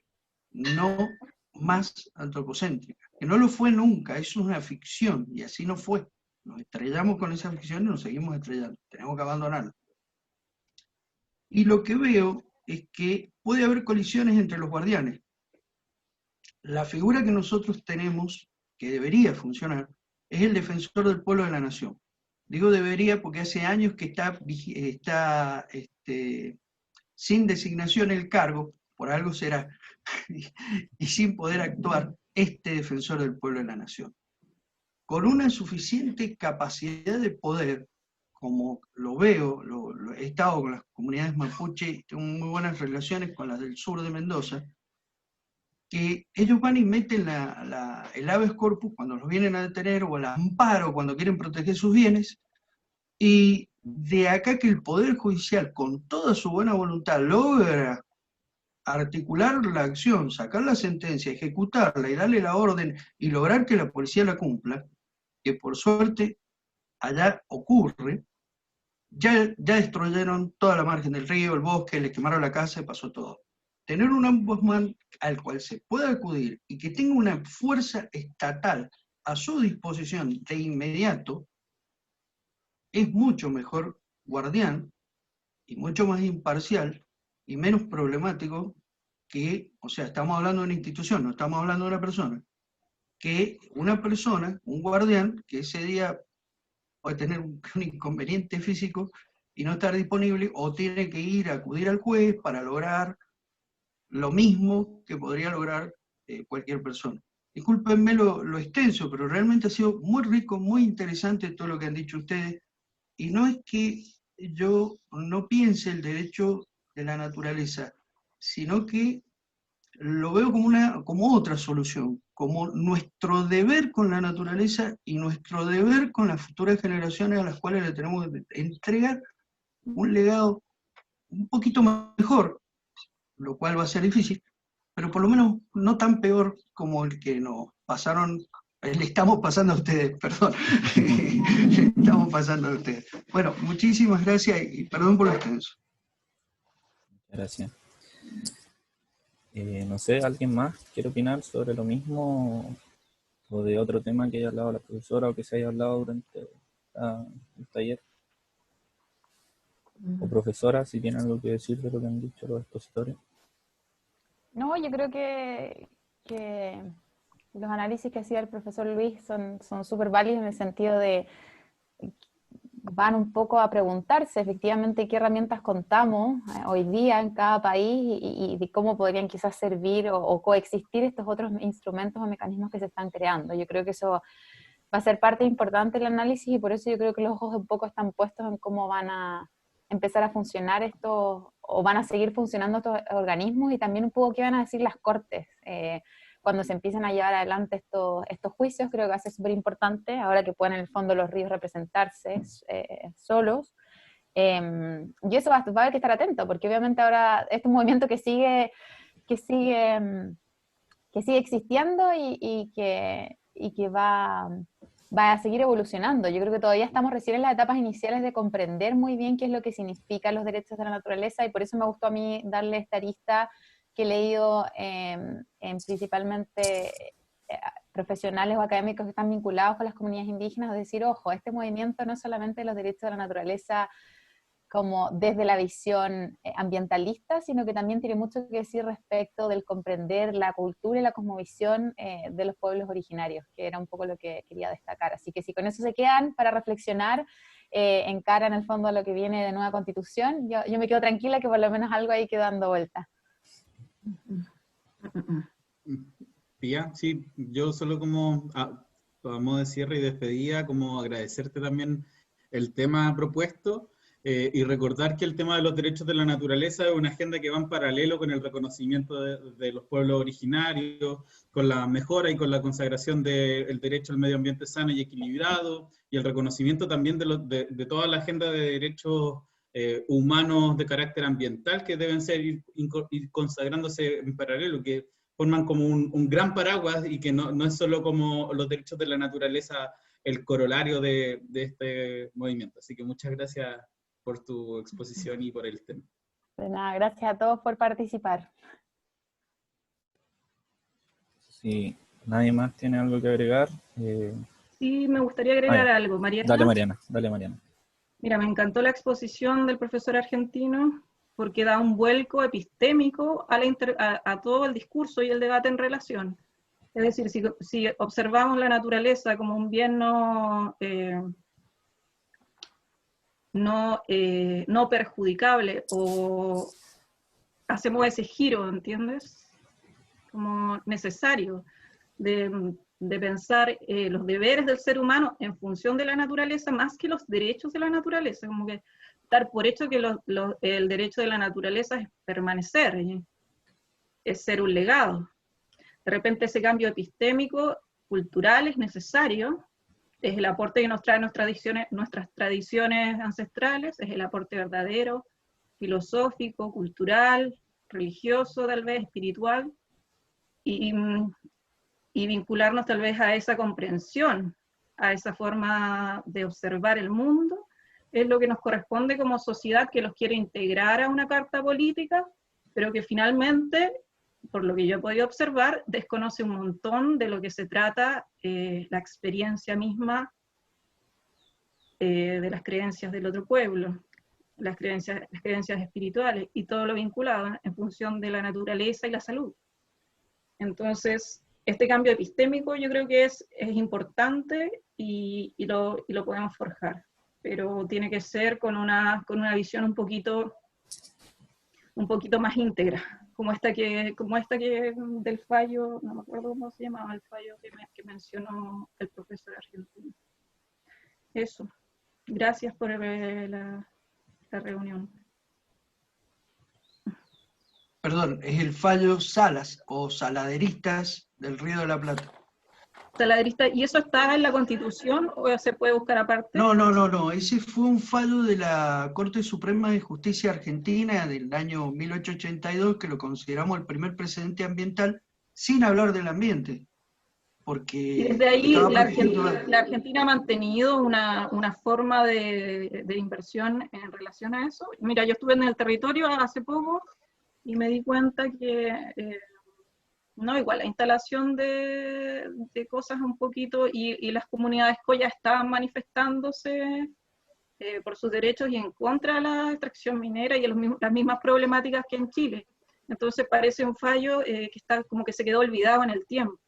no más antropocéntrica, que no lo fue nunca, es una ficción, y así no fue. Nos estrellamos con esa ficción y nos seguimos estrellando, tenemos que abandonarla. Y lo que veo es que puede haber colisiones entre los guardianes. La figura que nosotros tenemos, que debería funcionar, es el defensor del pueblo de la nación. Digo debería porque hace años que está sin designación el cargo, por algo será, y sin poder actuar este defensor del pueblo de la nación. Con una suficiente capacidad de poder, como lo veo, he estado con las comunidades mapuche, tengo muy buenas relaciones con las del sur de Mendoza, que ellos van y meten el habeas corpus cuando los vienen a detener, o el amparo cuando quieren proteger sus bienes, y de acá que el Poder Judicial, con toda su buena voluntad, logra articular la acción, sacar la sentencia, ejecutarla y darle la orden, y lograr que la policía la cumpla, que por suerte allá ocurre, ya destruyeron toda la margen del río, el bosque, le quemaron la casa y pasó todo. Tener un ombudsman al cual se pueda acudir y que tenga una fuerza estatal a su disposición de inmediato, es mucho mejor guardián y mucho más imparcial y menos problemático que, o sea, estamos hablando de una institución, no estamos hablando de una persona, que una persona, un guardián, que ese día puede tener un inconveniente físico y no estar disponible, o tiene que acudir al juez para lograr lo mismo que podría lograr cualquier persona. Discúlpenme lo extenso, pero realmente ha sido muy rico, muy interesante todo lo que han dicho ustedes, y no es que yo no piense el derecho de la naturaleza, sino que lo veo como otra solución, como nuestro deber con la naturaleza y nuestro deber con las futuras generaciones a las cuales le tenemos que entregar un legado un poquito mejor, lo cual va a ser difícil, pero por lo menos no tan peor como el que nos pasaron, le estamos pasando a ustedes, perdón, le estamos pasando a ustedes. Bueno, muchísimas gracias y perdón por lo extenso. Gracias. No sé, ¿alguien más quiere opinar sobre lo mismo o de otro tema que haya hablado la profesora o que se haya hablado durante el taller? O profesora, si tiene algo que decir de lo que han dicho los expositores. No, yo creo que los análisis que hacía el profesor Luis son súper válidos en el sentido de van un poco a preguntarse efectivamente qué herramientas contamos hoy día en cada país y de cómo podrían quizás servir o coexistir estos otros instrumentos o mecanismos que se están creando. Yo creo que eso va a ser parte importante del análisis y por eso yo creo que los ojos un poco están puestos en cómo van a empezar a funcionar estos, o van a seguir funcionando estos organismos y también un poco qué van a decir las cortes. Cuando se empiecen a llevar adelante estos juicios, creo que va a ser súper importante, ahora que pueden en el fondo los ríos representarse solos. Y eso va a haber que estar atento, porque obviamente ahora este movimiento que sigue existiendo y que va a seguir evolucionando. Yo creo que todavía estamos recién en las etapas iniciales de comprender muy bien qué es lo que significan los derechos de la naturaleza, y por eso me gustó a mí darle esta arista que he leído en principalmente profesionales o académicos que están vinculados con las comunidades indígenas, de decir, ojo, este movimiento no es solamente los derechos de la naturaleza como desde la visión ambientalista, sino que también tiene mucho que decir respecto del comprender la cultura y la cosmovisión de los pueblos originarios, que era un poco lo que quería destacar. Así que si con eso se quedan para reflexionar en cara en el fondo a lo que viene de nueva constitución, yo me quedo tranquila que por lo menos algo ahí quedó dando vuelta. Pía, sí, yo solo como a modo de cierre y despedida, como agradecerte también el tema propuesto y recordar que el tema de los derechos de la naturaleza es una agenda que va en paralelo con el reconocimiento de los pueblos originarios, con la mejora y con la consagración del derecho al medio ambiente sano y equilibrado, y el reconocimiento también de toda la agenda de derechos humanos de carácter ambiental que deben ir consagrándose en paralelo, que forman como un gran paraguas y que no es solo como los derechos de la naturaleza el corolario de este movimiento. Así que muchas gracias por tu exposición y por el tema. De nada, gracias a todos por participar. Si nadie más tiene algo que agregar. Sí, me gustaría agregar algo, Mariana. Dale Mariana. Mira, me encantó la exposición del profesor argentino porque da un vuelco epistémico a todo el discurso y el debate en relación. Es decir, si observamos la naturaleza como un bien no perjudicable, o hacemos ese giro, ¿entiendes? Como necesario de pensar los deberes del ser humano en función de la naturaleza más que los derechos de la naturaleza, como que dar por hecho que el derecho de la naturaleza es permanecer, es ser un legado. De repente ese cambio epistémico, cultural, es necesario, es el aporte que nos traen nuestras tradiciones ancestrales, es el aporte verdadero, filosófico, cultural, religioso tal vez, espiritual, y vincularnos tal vez a esa comprensión, a esa forma de observar el mundo, es lo que nos corresponde como sociedad que los quiere integrar a una carta política, pero que finalmente, por lo que yo he podido observar, desconoce un montón de lo que se trata la experiencia misma de las creencias del otro pueblo, las creencias espirituales y todo lo vinculado en función de la naturaleza y la salud. Entonces, este cambio epistémico yo creo que es importante y lo podemos forjar, pero tiene que ser con una visión un poquito más íntegra, como esta que del fallo, no me acuerdo cómo se llamaba el fallo que mencionó el profesor argentino. Eso. Gracias por la reunión. Perdón, es el fallo Salas o Saladeristas del Río de la Plata. Saladerista, ¿y eso está en la Constitución o se puede buscar aparte? No, ese fue un fallo de la Corte Suprema de Justicia Argentina del año 1882, que lo consideramos el primer precedente ambiental, sin hablar del ambiente, porque Y desde ahí estaba la protegiendo la Argentina ha mantenido una forma de inversión en relación a eso. Mira, yo estuve en el territorio hace poco y me di cuenta que no, igual la instalación de cosas un poquito, y las comunidades ya estaban manifestándose por sus derechos y en contra de la extracción minera y de las mismas problemáticas que en Chile. Entonces parece un fallo que está como que se quedó olvidado en el tiempo.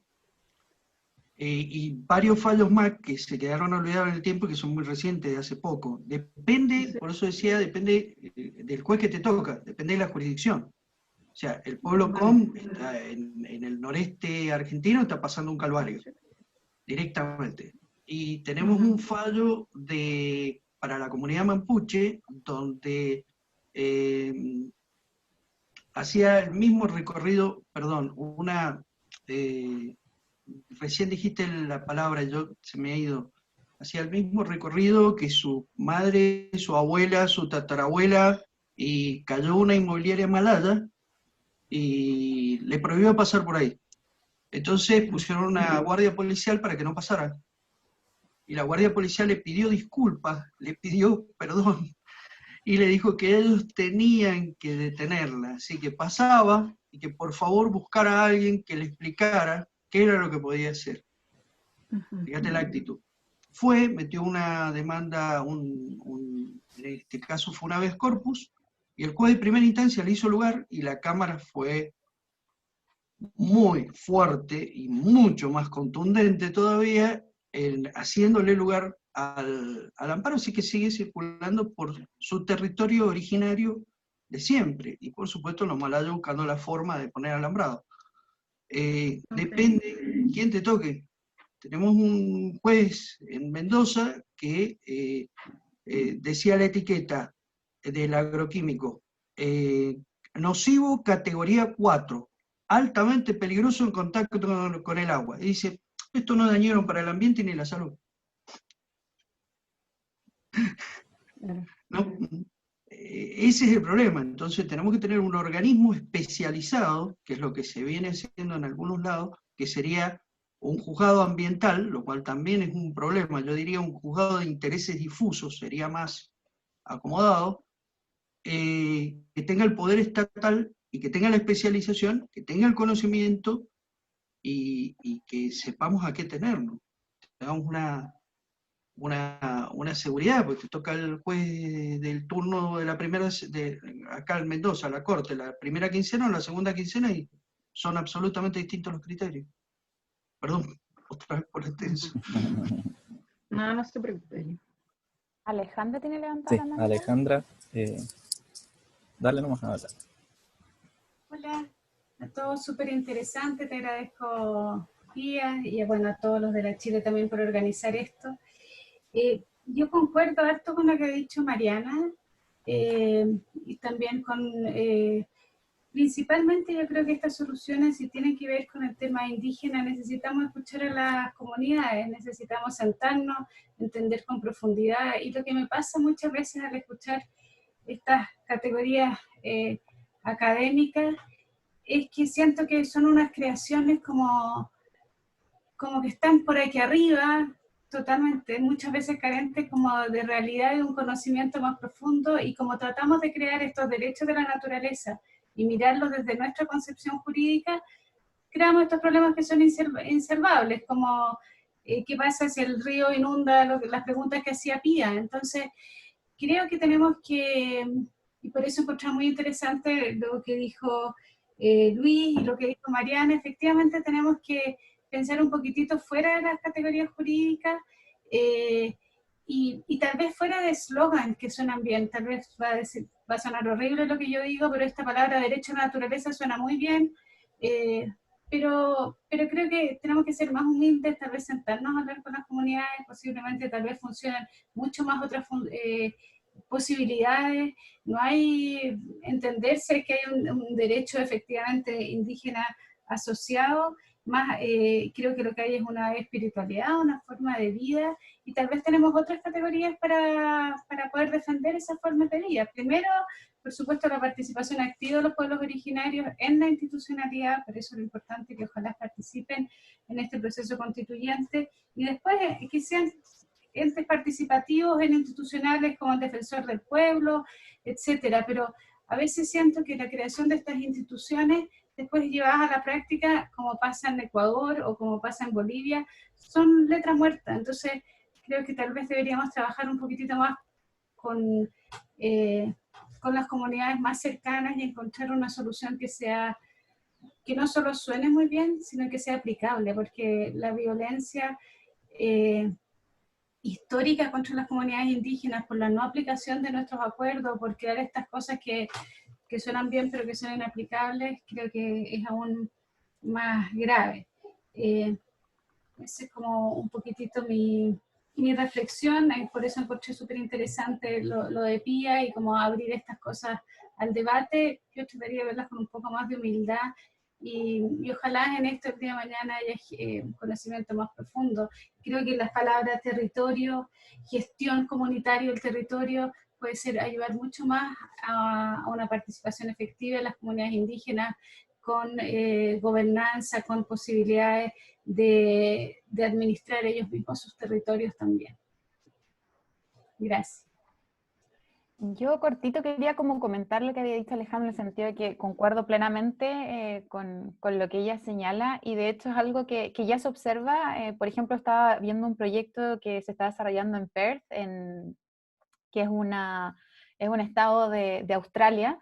y varios fallos más que se quedaron olvidados en el tiempo y que son muy recientes, de hace poco. Depende, por eso decía, depende del juez que te toca, depende de la jurisdicción. O sea, el pueblo Com está en el noreste argentino, está pasando un calvario, directamente. Y tenemos un fallo para la comunidad mapuche, donde hacía el mismo recorrido, perdón, recién dijiste la palabra, se me ha ido, hacía el mismo recorrido que su madre, su abuela, su tatarabuela, y cayó una inmobiliaria malaya, y le prohibió pasar por ahí. Entonces pusieron una guardia policial para que no pasara. Y la guardia policial le pidió disculpas, le pidió perdón, y le dijo que ellos tenían que detenerla. Así que pasaba y que por favor buscara a alguien que le explicara qué era lo que podía hacer. Fíjate la actitud. Metió una demanda, en este caso fue un habeas corpus, y el juez de primera instancia le hizo lugar, y la Cámara fue muy fuerte y mucho más contundente todavía, haciéndole lugar al amparo, así que sigue circulando por su territorio originario de siempre, y por supuesto los malayos buscando la forma de poner alambrado. Depende quién te toque. Tenemos un juez en Mendoza que decía la etiqueta del agroquímico, nocivo categoría 4, altamente peligroso en contacto con el agua. Y dice, esto no es dañino para el ambiente ni la salud. ¿No? Ese es el problema. Entonces tenemos que tener un organismo especializado, que es lo que se viene haciendo en algunos lados, que sería un juzgado ambiental, lo cual también es un problema. Yo diría un juzgado de intereses difusos, sería más acomodado, que tenga el poder estatal y que tenga la especialización, que tenga el conocimiento y que sepamos a qué tenernos. Tengamos una seguridad, porque te toca el juez del turno de la primera, acá en Mendoza, la corte, la primera quincena o la segunda quincena, y son absolutamente distintos los criterios. Perdón, otra vez por extenso. No se preocupe. Alejandra tiene levantada la mano. Alejandra, dale nomás a hablar. Hola a todos, súper interesante, te agradezco, Pía, y bueno, a todos los de la Chile también por organizar esto. Yo concuerdo harto con lo que ha dicho Mariana, y también con, principalmente yo creo que estas soluciones, si tienen que ver con el tema indígena, necesitamos escuchar a las comunidades, necesitamos sentarnos, entender con profundidad, y lo que me pasa muchas veces al escuchar estas categorías académicas, es que siento que son unas creaciones como que están por aquí arriba, totalmente, muchas veces carentes como de realidad, de un conocimiento más profundo, y como tratamos de crear estos derechos de la naturaleza y mirarlos desde nuestra concepción jurídica, creamos estos problemas que son inservables, como qué pasa si el río inunda, las preguntas que hacía Pía. Entonces, creo que tenemos que, y por eso encontré muy interesante lo que dijo Luis y lo que dijo Mariana, efectivamente tenemos que pensar un poquitito fuera de las categorías jurídicas, y tal vez fuera de eslogan que suenan bien. Tal vez va a sonar horrible lo que yo digo, pero esta palabra derecho a la naturaleza suena muy bien, pero creo que tenemos que ser más humildes, tal vez sentarnos a hablar con las comunidades, posiblemente tal vez funcionen mucho más otras posibilidades, no hay entenderse que hay un derecho efectivamente indígena asociado, más creo que lo que hay es una espiritualidad, una forma de vida, y tal vez tenemos otras categorías para poder defender esas formas de vida. Primero, por supuesto, la participación activa de los pueblos originarios en la institucionalidad, por eso es lo importante que ojalá participen en este proceso constituyente, y después que sean entes participativos en institucionales como el Defensor del Pueblo, etcétera. Pero a veces siento que la creación de estas instituciones, después llevadas a la práctica, como pasa en Ecuador o como pasa en Bolivia, son letra muerta. Entonces, creo que tal vez deberíamos trabajar un poquitito más con las comunidades más cercanas y encontrar una solución que no solo suene muy bien, sino que sea aplicable, porque la violencia histórica contra las comunidades indígenas por la no aplicación de nuestros acuerdos, por crear estas cosas que suenan bien pero que son inaplicables, creo que es aún más grave. Ese es como un poquitito mi reflexión, por eso encontré súper interesante lo de Pía y como abrir estas cosas al debate. Yo trataría de verlas con un poco más de humildad y ojalá en esto el día de mañana haya un conocimiento más profundo. Creo que las palabras territorio, gestión comunitaria del territorio puede ser ayudar mucho más a una participación efectiva de las comunidades indígenas con gobernanza, con posibilidades de administrar ellos mismos sus territorios también. Gracias. Yo cortito quería como comentar lo que había dicho Alejandra, en el sentido de que concuerdo plenamente con lo que ella señala, y de hecho es algo que ya se observa. Por ejemplo, estaba viendo un proyecto que se está desarrollando en Perth, que es un estado de Australia,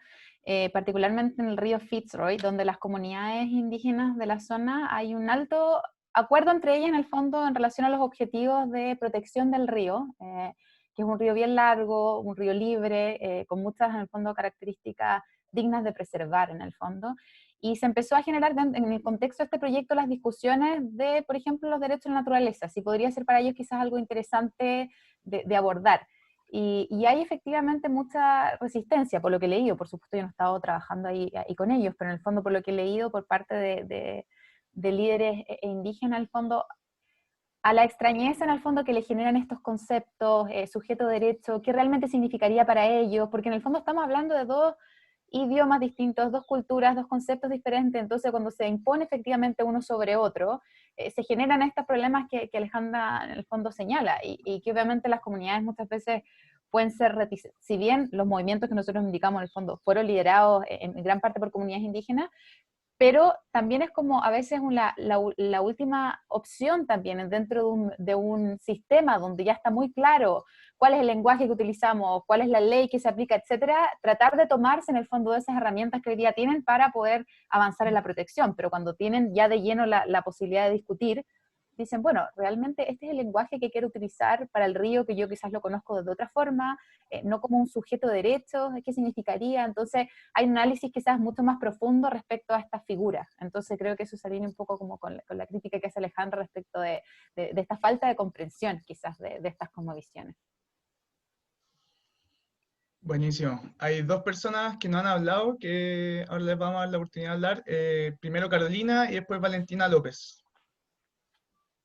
particularmente en el río Fitzroy, donde las comunidades indígenas de la zona hay un alto acuerdo entre ellas en el fondo en relación a los objetivos de protección del río, que es un río bien largo, un río libre, con muchas en el fondo características dignas de preservar en el fondo. Y se empezó a generar en el contexto de este proyecto las discusiones de, por ejemplo, los derechos de la naturaleza, si podría ser para ellos quizás algo interesante de abordar. Y hay efectivamente mucha resistencia, por lo que he leído. Por supuesto yo no he estado trabajando ahí con ellos, pero en el fondo por lo que he leído por parte de líderes indígenas, en el fondo, a la extrañeza en el fondo que le generan estos conceptos, sujeto de derecho, qué realmente significaría para ellos, porque en el fondo estamos hablando de dos idiomas distintos, dos culturas, dos conceptos diferentes. Entonces cuando se impone efectivamente uno sobre otro, se generan estos problemas que Alejandra en el fondo señala, y que obviamente las comunidades muchas veces pueden ser reticentes. Si bien los movimientos que nosotros indicamos en el fondo fueron liderados en gran parte por comunidades indígenas, pero también es como a veces la última opción también dentro de un sistema donde ya está muy claro cuál es el lenguaje que utilizamos, cuál es la ley que se aplica, etcétera, tratar de tomarse en el fondo de esas herramientas que hoy día tienen para poder avanzar en la protección. Pero cuando tienen ya de lleno la posibilidad de discutir, dicen, bueno, realmente este es el lenguaje que quiero utilizar para el río, que yo quizás lo conozco de otra forma, no como un sujeto de derechos, ¿qué significaría? Entonces hay un análisis quizás mucho más profundo respecto a estas figuras. Entonces creo que eso se alinea un poco como con la crítica que hace Alejandra respecto de esta falta de comprensión quizás de estas cosmovisiones. Buenísimo. Hay dos personas que no han hablado, que ahora les vamos a dar la oportunidad de hablar. Primero Carolina y después Valentina López.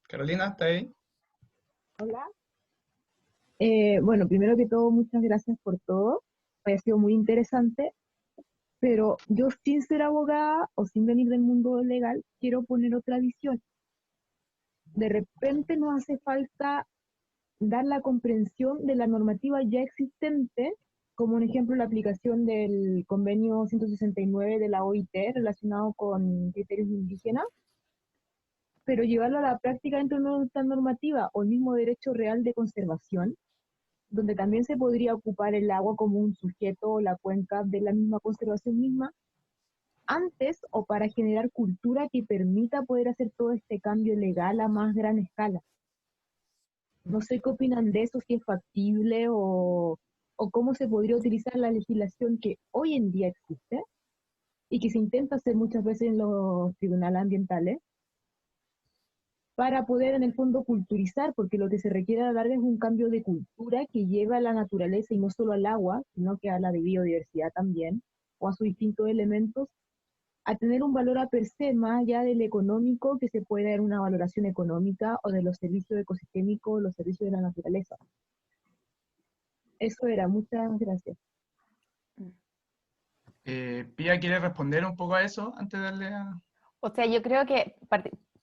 Carolina, ¿está ahí? Hola. Bueno, primero que todo, muchas gracias por todo. Ha sido muy interesante, pero yo sin ser abogada o sin venir del mundo legal, quiero poner otra visión. De repente nos hace falta dar la comprensión de la normativa ya existente, como un ejemplo la aplicación del convenio 169 de la OIT relacionado con criterios indígenas, pero llevarlo a la práctica dentro de nuestra normativa o el mismo derecho real de conservación, donde también se podría ocupar el agua como un sujeto o la cuenca de la misma conservación misma, antes o para generar cultura que permita poder hacer todo este cambio legal a más gran escala. No sé qué opinan de eso, si es factible o cómo se podría utilizar la legislación que hoy en día existe y que se intenta hacer muchas veces en los tribunales ambientales para poder en el fondo culturizar, porque lo que se requiere a la larga es un cambio de cultura que lleva a la naturaleza y no solo al agua, sino que a la de biodiversidad también, o a sus distintos elementos, a tener un valor a per se más allá del económico, que se puede dar una valoración económica, o de los servicios ecosistémicos, los servicios de la naturaleza. Eso era, muchas gracias. Pía, ¿quiere responder un poco a eso antes de darle a...? O sea, yo creo que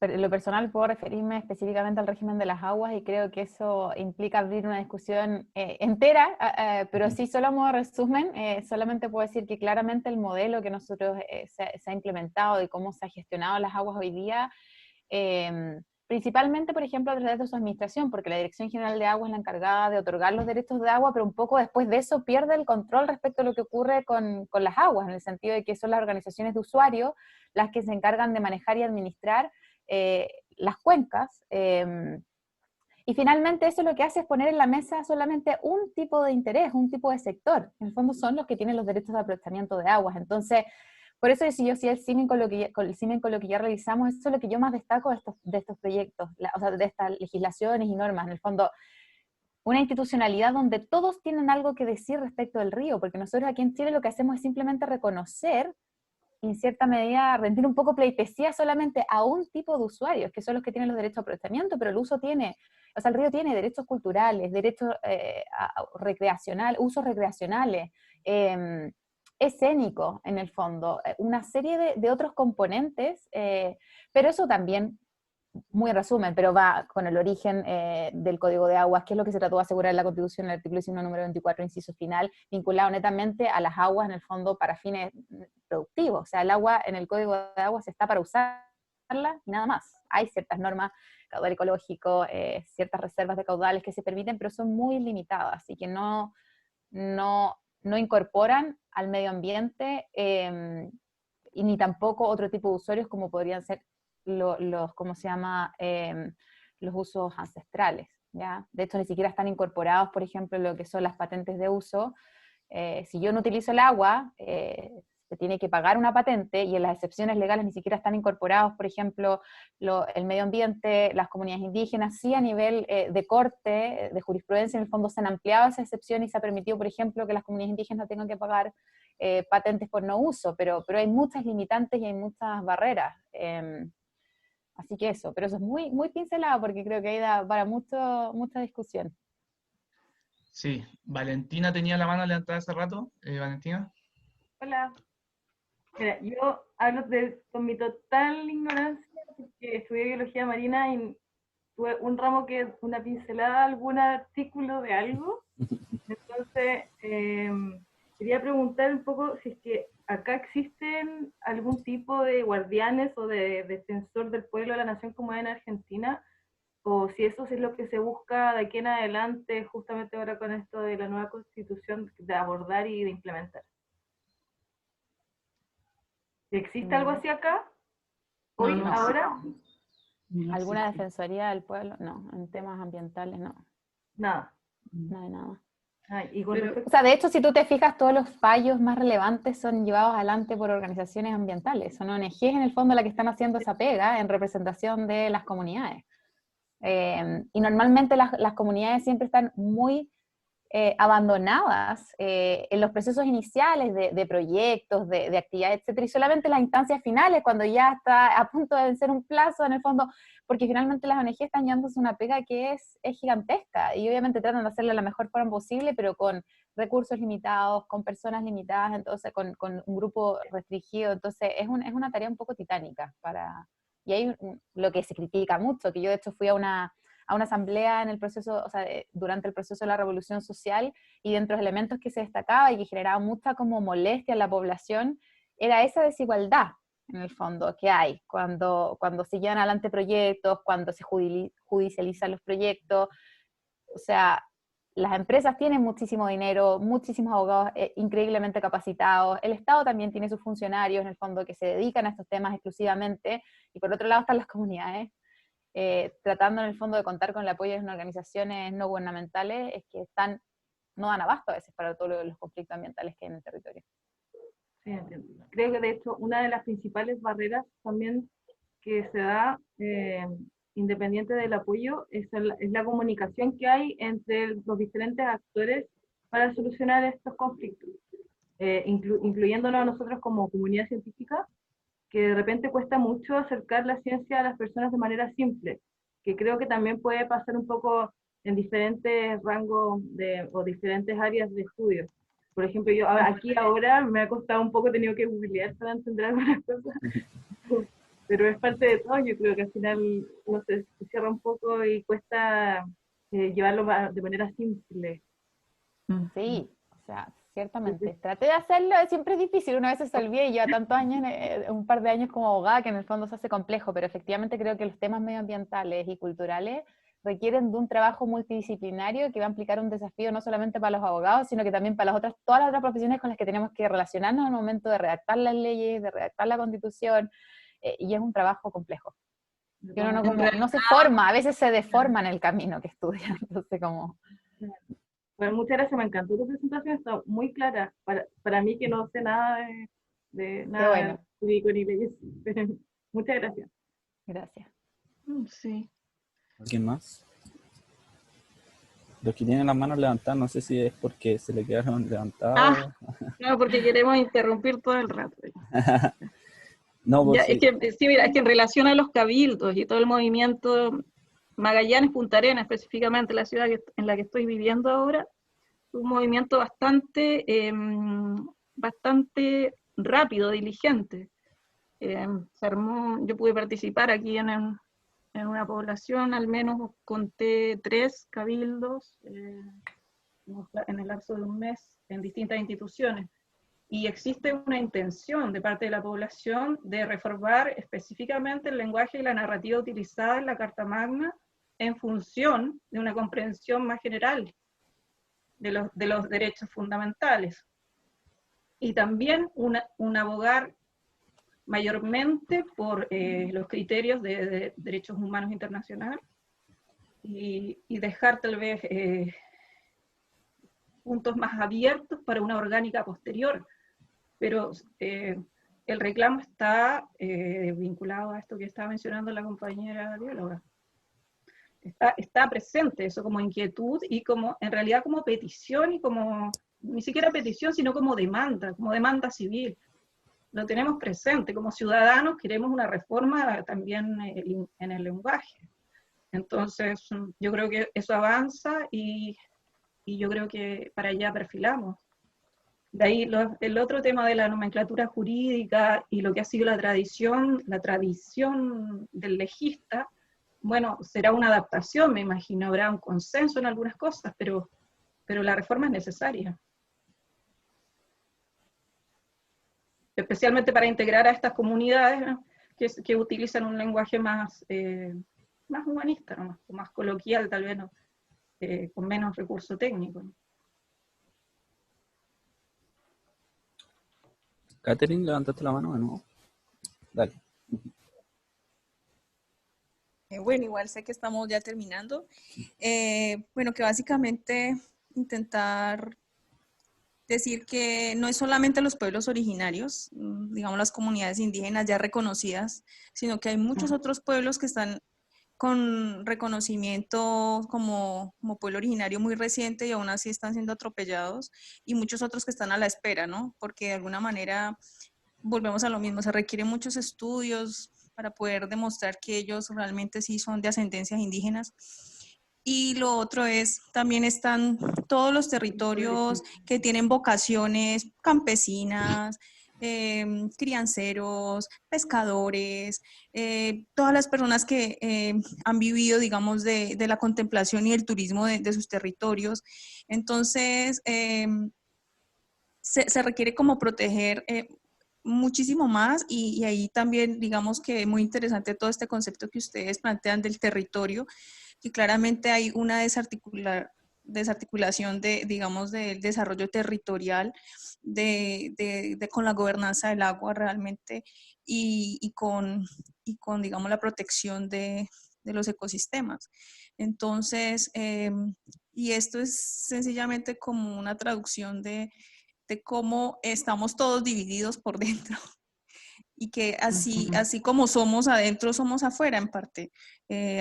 en lo personal puedo referirme específicamente al régimen de las aguas y creo que eso implica abrir una discusión entera, pero sí, solo a modo de resumen, solamente puedo decir que claramente el modelo que nosotros se ha implementado y cómo se ha gestionado las aguas hoy día, principalmente, por ejemplo, a través de su administración, porque la Dirección General de Agua es la encargada de otorgar los derechos de agua, pero un poco después de eso pierde el control respecto a lo que ocurre con las aguas, en el sentido de que son las organizaciones de usuarios las que se encargan de manejar y administrar las cuencas, y finalmente eso lo que hace es poner en la mesa solamente un tipo de interés, un tipo de sector. En el fondo son los que tienen los derechos de aprovechamiento de aguas. Entonces, por eso si yo sí el símil con lo que ya realizamos, eso es lo que yo más destaco de estos proyectos, o sea, de estas legislaciones y normas. En el fondo, una institucionalidad donde todos tienen algo que decir respecto del río, porque nosotros aquí en Chile lo que hacemos es simplemente reconocer, en cierta medida, rendir un poco pleitesía solamente a un tipo de usuarios, que son los que tienen los derechos a aprovechamiento, pero el río tiene derechos culturales, derechos usos recreacionales, escénicos, en el fondo, una serie de otros componentes, pero eso también, muy en resumen, pero va con el origen del Código de Aguas, que es lo que se trató de asegurar en la Constitución, en el artículo 19, número 24, inciso final, vinculado netamente a las aguas, en el fondo, para fines productivos. O sea, el agua en el Código de Aguas está para usarla y nada más. Hay ciertas normas, caudal ecológico, ciertas reservas de caudales que se permiten, pero son muy limitadas y que no incorporan al medio ambiente y ni tampoco otro tipo de usuarios como podrían ser ¿cómo se llama? Los usos ancestrales, ¿ya? De hecho, ni siquiera están incorporados, por ejemplo, lo que son las patentes de uso. Si yo no utilizo el agua, se tiene que pagar una patente, y en las excepciones legales ni siquiera están incorporados, por ejemplo, el medio ambiente, las comunidades indígenas. Sí, a nivel de corte, de jurisprudencia, en el fondo se han ampliado esa excepción y se ha permitido, por ejemplo, que las comunidades indígenas no tengan que pagar patentes por no uso, pero hay muchas limitantes y hay muchas barreras. Así que eso, pero eso es muy, muy pincelado porque creo que ahí da para mucha discusión. Sí, Valentina tenía la mano levantada hace rato. Valentina. Hola. Mira, yo hablo con mi total ignorancia, porque estudié biología marina y tuve un ramo que es una pincelada, algún artículo de algo. Entonces, quería preguntar un poco si es que acá existen algún tipo de guardianes o de defensor del pueblo de la nación como es en Argentina, o si eso es lo que se busca de aquí en adelante, justamente ahora con esto de la nueva constitución, de abordar y de implementar. ¿Existe algo así acá? ¿Hoy, No, ahora? No ¿Alguna existe. defensoría del pueblo? No, en temas ambientales no. Nada. No hay nada. Y con Pero- respecto... O sea, de hecho, si tú te fijas, todos los fallos más relevantes son llevados adelante por organizaciones ambientales. Son ONGs en el fondo las que están haciendo esa pega en representación de las comunidades. Y normalmente las comunidades siempre están muy abandonadas en los procesos iniciales de proyectos, de actividades, etcétera, y solamente en las instancias finales, cuando ya está a punto de vencer un plazo, en el fondo, porque finalmente las ONG están llevándose una pega que es gigantesca, y obviamente tratan de hacerlo de la mejor forma posible, pero con recursos limitados, con personas limitadas, entonces con un grupo restringido, entonces es una tarea un poco titánica y hay lo que se critica mucho, que yo de hecho fui a una asamblea en el proceso, o sea, durante el proceso de la Revolución Social, y dentro de los elementos que se destacaba y que generaba mucha como molestia en la población, era esa desigualdad, en el fondo, que hay cuando se llevan adelante proyectos, cuando se judicializan los proyectos. O sea, las empresas tienen muchísimo dinero, muchísimos abogados increíblemente capacitados, el Estado también tiene sus funcionarios, en el fondo, que se dedican a estos temas exclusivamente, y por otro lado están las comunidades, tratando en el fondo de contar con el apoyo de unas organizaciones no gubernamentales, es que no dan abasto a veces para todos los conflictos ambientales que hay en el territorio. Sí, entiendo. Creo que de hecho una de las principales barreras también que se da, independiente del apoyo, es la comunicación que hay entre los diferentes actores para solucionar estos conflictos, incluyéndonos a nosotros como comunidad científica, que de repente cuesta mucho acercar la ciencia a las personas de manera simple, que creo que también puede pasar un poco en diferentes rangos o diferentes áreas de estudio. Por ejemplo, yo aquí ahora me ha costado un poco, he tenido que googlear para entender algunas cosas, pero es parte de todo. Yo creo que al final uno se cierra un poco y cuesta llevarlo de manera simple. Sí, o sea, ciertamente. Traté de hacerlo, siempre es difícil, una vez se olvida y lleva tantos años, un par de años como abogada, que en el fondo se hace complejo, pero efectivamente creo que los temas medioambientales y culturales requieren de un trabajo multidisciplinario que va a implicar un desafío no solamente para los abogados, sino que también para todas las otras profesiones con las que tenemos que relacionarnos al momento de redactar las leyes, de redactar la Constitución, y es un trabajo complejo. Que uno no se forma, a veces se deforma en el camino que estudia, entonces como... Bueno, muchas gracias, me encantó tu presentación, está muy clara, para mí que no sé nada de nada jurídico ni leyes. Muchas gracias. Gracias. Sí. ¿Alguien más? Los que tienen las manos levantadas, no sé si es porque se le quedaron levantadas. No, porque queremos interrumpir todo el rato. No, pues es que, sí, mira, es que en relación a los cabildos y todo el movimiento Magallanes, Punta Arenas, específicamente la ciudad en la que estoy viviendo ahora, un movimiento bastante rápido, diligente. Se armó, yo pude participar aquí en una población, al menos conté 3 cabildos en el lapso de un mes en distintas instituciones. Y existe una intención de parte de la población de reformar específicamente el lenguaje y la narrativa utilizada en la Carta Magna en función de una comprensión más general de los derechos fundamentales. Y también un abogar mayormente por los criterios de derechos humanos internacionales y dejar tal vez puntos más abiertos para una orgánica posterior. Pero el reclamo está vinculado a esto que estaba mencionando la compañera bióloga. Está presente eso como inquietud y en realidad como petición y como, ni siquiera petición, sino como demanda civil. Lo tenemos presente, como ciudadanos queremos una reforma también en el lenguaje. Entonces, yo creo que eso avanza y yo creo que para allá perfilamos. De ahí el otro tema de la nomenclatura jurídica y lo que ha sido la tradición del legista, bueno, será una adaptación, me imagino, habrá un consenso en algunas cosas, pero la reforma es necesaria. Especialmente para integrar a estas comunidades, ¿no?, que utilizan un lenguaje más humanista, ¿no?, más coloquial, tal vez, ¿no?, con menos recurso técnico, ¿no? Catherine, levantaste la mano de nuevo. Dale. Bueno, igual sé que estamos ya terminando. Bueno, que básicamente intentar decir que no es solamente los pueblos originarios, digamos las comunidades indígenas ya reconocidas, sino que hay muchos otros pueblos que están con reconocimiento como pueblo originario muy reciente y aún así están siendo atropellados, y muchos otros que están a la espera, ¿no? Porque de alguna manera volvemos a lo mismo, se requieren muchos estudios para poder demostrar que ellos realmente sí son de ascendencias indígenas. Y lo otro es, también están todos los territorios que tienen vocaciones campesinas, crianceros, pescadores, todas las personas que han vivido, digamos, de la contemplación y el turismo de sus territorios. Entonces, se requiere como proteger muchísimo más, y ahí también, digamos que es muy interesante todo este concepto que ustedes plantean del territorio, que claramente hay una desarticulación digamos, del desarrollo territorial con la gobernanza del agua realmente, y con, digamos, la protección de los ecosistemas. Entonces, y esto es sencillamente como una traducción de cómo estamos todos divididos por dentro. y que así como somos adentro, somos afuera en parte.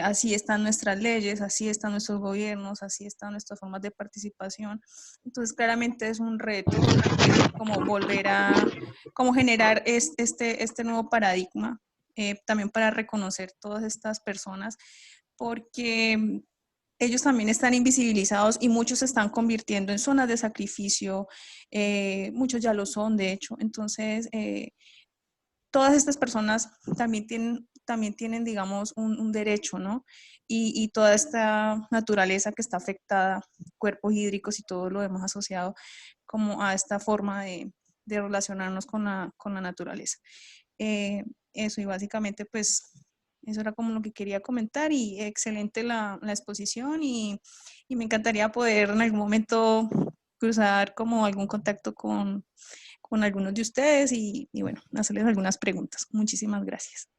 Así están nuestras leyes, así están nuestros gobiernos, así están nuestras formas de participación. Entonces, claramente es un reto como volver a, como generar este nuevo paradigma, también para reconocer todas estas personas, porque ellos también están invisibilizados y muchos se están convirtiendo en zonas de sacrificio, muchos ya lo son, de hecho. Entonces, todas estas personas también tienen digamos, un derecho, ¿no? Y toda esta naturaleza que está afectada, cuerpos hídricos y todo lo demás asociado como a esta forma de relacionarnos con la naturaleza. Eso, y básicamente, pues, eso era como lo que quería comentar, y excelente la exposición, y me encantaría poder en algún momento cruzar como algún contacto con algunos de ustedes y bueno, hacerles algunas preguntas. Muchísimas gracias.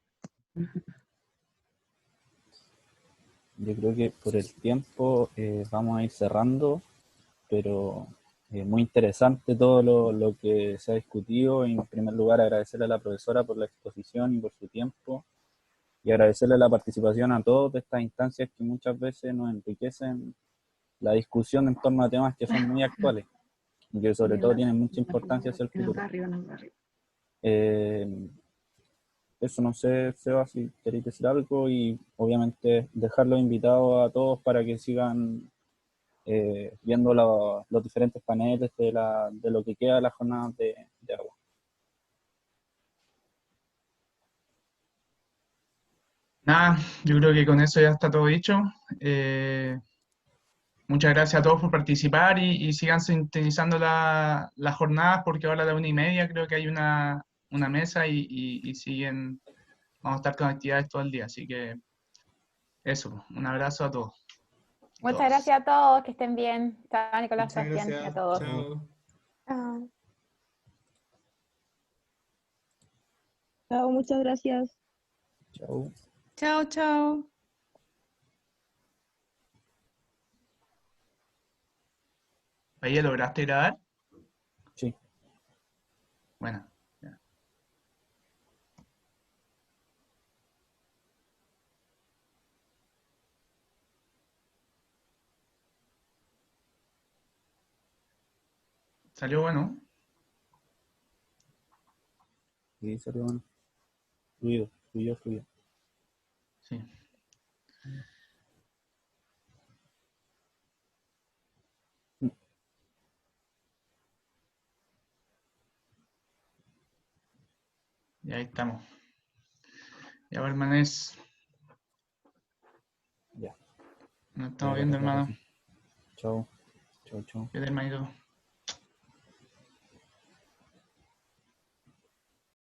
Yo creo que por el tiempo vamos a ir cerrando, pero muy interesante todo lo que se ha discutido. En primer lugar, agradecerle a la profesora por la exposición y por su tiempo, y agradecerle la participación a todos de estas instancias que muchas veces nos enriquecen la discusión en torno a temas que son muy actuales y que sobre todo tienen mucha importancia hacia el futuro. Eso, no sé, Seba, si queréis decir algo, y obviamente dejarlos invitados a todos para que sigan viendo los diferentes paneles de lo que queda de la jornada de agua. Nada, yo creo que con eso ya está todo dicho. Muchas gracias a todos por participar y sigan sintonizando las jornadas, porque ahora a la 1:30 creo que hay una mesa y siguen, vamos a estar con actividades todo el día. Así que eso, un abrazo a todos. Muchas gracias a todos, que estén bien. Chao, Nicolás, Muchas Sebastián, y a gracias. todos. Chao. Chao. Chao, muchas gracias. Chao. Chao, chao. ¿Ahí ya lograste grabar? Sí. Bueno. Ya. ¿Salió bueno? Sí, salió bueno. Fluido. Sí. Y ahí estamos. Ya, hermanes. Ya. Nos estamos viendo, hermano. Chao. Chao. ¿Qué tal, hermanito?